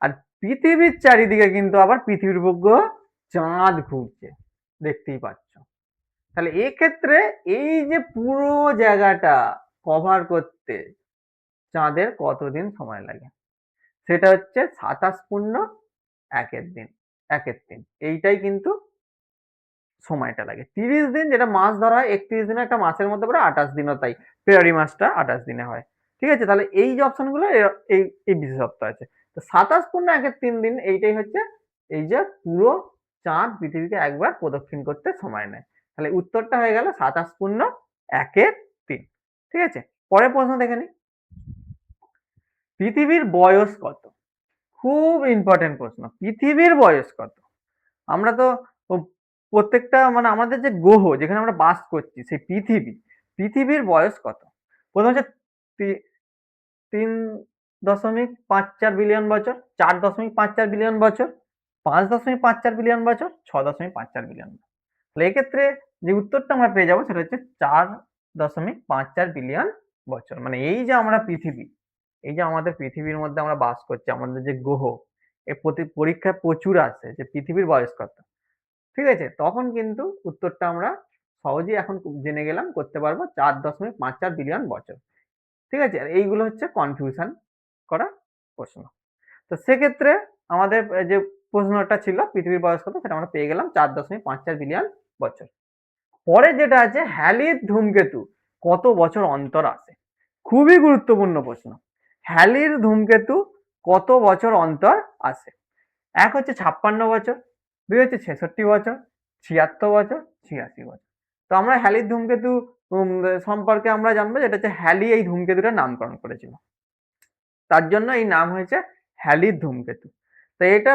আর পৃথিবীর চারিদিকে কিন্তু আবার পৃথিবীর উপগ্রহ চাঁদ ঘুরছে, দেখতেই পাচ্ছ। তাহলে এক্ষেত্রে এই যে পুরো জায়গাটা কভার করতে চাঁদের কতদিন সময় লাগে? সেটা হচ্ছে 27+1 দিন। এইটাই কিন্তু সময়টা লাগে। 30 দিন যেটা মাস ধরা হয়, 31 দিনে একটা মাসের মধ্যে পড়ে, 28 দিনও তাই। ফেব্রুয়ারি মাসটা 28 দিনে হয়। ঠিক আছে? তাহলে এই যে অপশনগুলো এই এই বিশেষত্ব আছে। তো 27+1-3 দিন এইটাই হচ্ছে এই যে পুরো চাঁদ পৃথিবীকে একবার প্রদক্ষিণ করতে সময় নেয়। তাহলে উত্তরটা হয়ে গেল 27+1-3। ঠিক আছে? পরের প্রশ্ন দেখে নিই। পৃথিবীর বয়স কত? খুব ইম্পর্টেন্ট প্রশ্ন। পৃথিবীর বয়স কত? আমরা তো প্রত্যেকটা মানে আমাদের যে গ্রহ যেখানে আমরা বাস করছি সেই পৃথিবীর বয়স কত? প্রথম হচ্ছে 3.54 বিলিয়ন বছর, 4.54 বিলিয়ন বছর, 5.54 বিলিয়ন বছর, 6.54 বিলিয়ন বছর। তাহলে এক্ষেত্রে যে উত্তরটা আমরা পেয়ে যাবো সেটা হচ্ছে 4.54 বিলিয়ন বছর। মানে এই যে আমরা পৃথিবী, এই যে আমাদের পৃথিবীর মধ্যে আমরা বাস করছি, আমাদের যে গ্রহ, এর প্রতি পরীক্ষায় প্রচুর আসে যে পৃথিবীর বয়স কত। ঠিক আছে? তখন কিন্তু উত্তরটা আমরা সহজেই এখন জেনে গেলাম, করতে পারবো 4.54 বিলিয়ন বছর। ঠিক আছে? আর এইগুলো হচ্ছে কনফিউশন করা প্রশ্ন। তো সেক্ষেত্রে আমাদের যে প্রশ্নটা ছিল পৃথিবীর বয়স কত, সেটা আমরা পেয়ে গেলাম 4.54 বিলিয়ন বছর। পরে যেটা আছে, হ্যালির ধূমকেতু কত বছর অন্তর আসে? খুবই গুরুত্বপূর্ণ প্রশ্ন। হ্যালির ধূমকেতু কত বছর অন্তর আসে? এক হচ্ছে 56 বছর, দুই হচ্ছে 66 বছর, 76 বছর, 86 বছর। তো আমরা হ্যালির ধূমকেতু সম্পর্কে আমরা জানবো, যেটা হচ্ছে হ্যালি এই ধূমকেতুটার নামকরণ করেছিল, তার জন্য এই নাম হয়েছে হ্যালির ধূমকেতু। তো এটা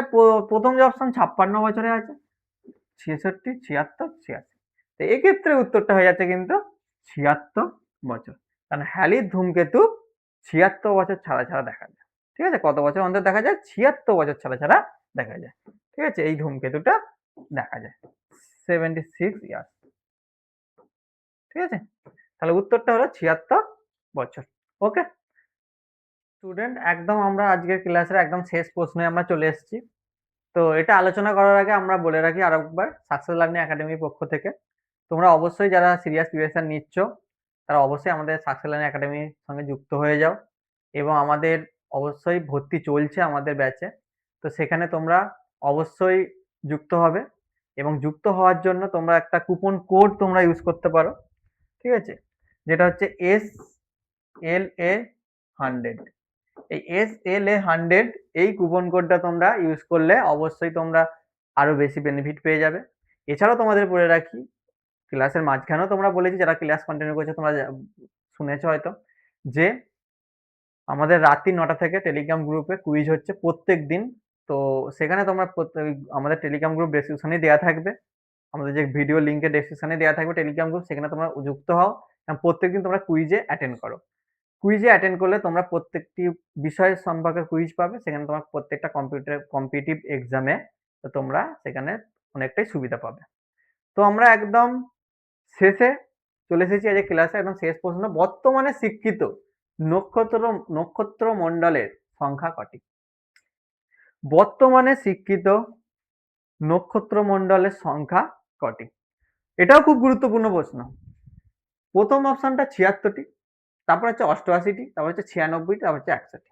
প্রথম যে অপশন 56 বছরে আছে, 66, 76, 86। তো এক্ষেত্রে উত্তরটা হয়ে যাচ্ছে কিন্তু 76 বছর, কারণ হ্যালির ধূমকেতু 76 বছর ছাড়া ছাড়া দেখা যায়। ঠিক আছে? কত বছর অন্তর দেখা যায়? 76 বছর ছাড়া ছাড়া দেখা যায়। ঠিক আছে? এই ধূমকেতুটা দেখা যায় 76 ইয়ার্স। ঠিক আছে? তাহলে উত্তরটা হলো 76 বছর। ওকে স্টুডেন্ট, একদম আমরা আজকের ক্লাসের একদম শেষ প্রশ্নে আমরা চলে এসেছি। তো এটা আলোচনা করার আগে আমরা বলে রাখি আরেকবার, সাকসেস লার্নিং একাডেমির পক্ষ থেকে তোমরা অবশ্যই যারা সিরিয়াস প্রিপারেশন নিচ্ছ, তারা অবশ্যই আমাদের সাকসেস লার্নিং একাডেমির সঙ্গে যুক্ত হয়ে যাও, এবং আমাদের অবশ্যই ভর্তি চলছে আমাদের ব্যাচে। তো সেখানে তোমরা অবশ্যই যুক্ত হবে, এবং যুক্ত হওয়ার জন্য তোমরা একটা কুপন কোড তোমরা ইউজ করতে পারো। ঠিক আছে? যেটা হচ্ছে SLA100। এই SLA100 এই কুপন কোডটা তোমরা ইউজ করলে অবশ্যই তোমরা আরো বেশি বেনিফিট পেয়ে যাবে। এছাড়াও তোমাদের বলে রাখি, ক্লাসের মাঝখানেও তোমরা বলেছি, যারা ক্লাস কন্টিনিউ করছে তোমরা শুনেছো হয়তো, যে আমাদের রাত্রি 9টা থেকে টেলিগ্রাম গ্রুপে কুইজ হচ্ছে প্রত্যেক দিন। তো সেখানে তোমরা আমাদের টেলিগ্রাম গ্রুপ ডেসক্রিপশনে দেওয়া থাকবে, আমাদের যে ভিডিও লিঙ্কের ডেসক্রিপশনে দেওয়া থাকবে টেলিগ্রাম গ্রুপ, সেখানে তোমরা যুক্ত হও এবং প্রত্যেকদিন তোমরা কুইজে অ্যাটেন্ড করো। কুইজে অ্যাটেন্ড করলে তোমরা প্রত্যেকটি বিষয় সম্পর্কে কুইজ পাবে, সেখানে তোমার প্রত্যেকটা কম্পিটিটিভ এক্সামে তো তোমরা সেখানে অনেকটাই সুবিধা পাবে। তো আমরা একদম শেষে চলে এসেছি আজকে ক্লাসে, একদম শেষ প্রশ্ন। বর্তমানে স্বীকৃত নক্ষত্র মণ্ডলের সংখ্যা কটি? বর্তমানে স্বীকৃত নক্ষত্রমণ্ডলের সংখ্যা কটি? এটাও খুব গুরুত্বপূর্ণ প্রশ্ন। প্রথম অপশনটা 76টি, তারপর হচ্ছে 88টি, তারপর হচ্ছে 96টি, তারপর হচ্ছে 61।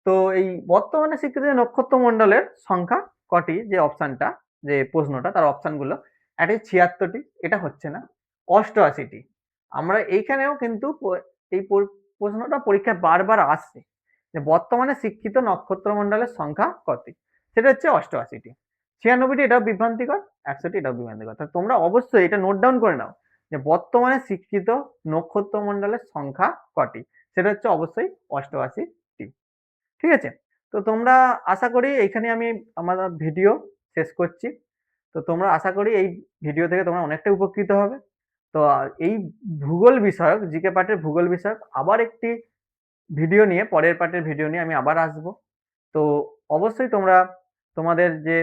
তো এই বর্তমানে স্বীকৃত নক্ষত্রমণ্ডলের সংখ্যা কটি, যে অপশনটা, যে প্রশ্নটা, তার অপশনগুলো, একটা 76টি, এটা হচ্ছে না, 88টি। আমরা এইখানেও কিন্তু এই প্রশ্নটা পরীক্ষায় বারবার আসছে, যে বর্তমানে স্বীকৃত নক্ষত্রমণ্ডলের সংখ্যা কটি, সেটা হচ্ছে 88টি। 96টি এটাও বিভ্রান্তিকর, 61টি এটাও বিভ্রান্তিকর। তা তোমরা অবশ্যই এটা নোট ডাউন করে নাও, যে বর্তমানে স্বীকৃত নক্ষত্রমণ্ডলের সংখ্যা কটি, সেটা হচ্ছে অবশ্যই 88টি। ঠিক আছে? তো তোমরা, আশা করি এইখানে আমি আমার ভিডিও শেষ করছি। তো তোমরা আশা করি এই ভিডিও থেকে তোমরা অনেকটাই উপকৃত হবে। তো এই ভূগোল বিষয়ক, জিকে পার্টের ভূগোল বিষয়ক আবার একটি ভিডিও নিয়ে, পরের পার্টের ভিডিও নিয়ে আমি আবার আসবো। তো অবশ্যই তোমরা তোমাদের যে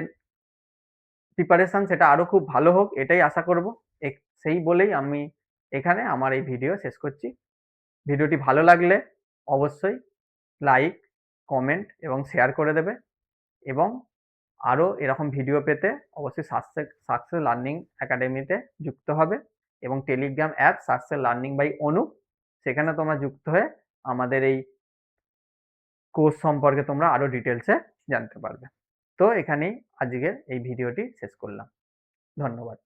প্রিপারেশন সেটা আরও খুব ভালো হোক এটাই আশা করব। সেই বলেই আমি এখানে আমার এই ভিডিও শেষ করছি। ভিডিওটি ভালো লাগলে অবশ্যই লাইক, কমেন্ট এবং শেয়ার করে দেবে এবং আরও এরকম ভিডিও পেতে অবশ্যই সাকসেস লার্নিং একাডেমিতে যুক্ত হবে এবং Telegram app success learning by Anup, সেখানে তোমরা যুক্ত হয়ে আমাদের এই কোর্স সম্পর্কে তোমরা আরও ডিটেলসে জানতে পারবে। তো এখানেই আজকের এই ভিডিওটি শেষ করলাম। ধন্যবাদ।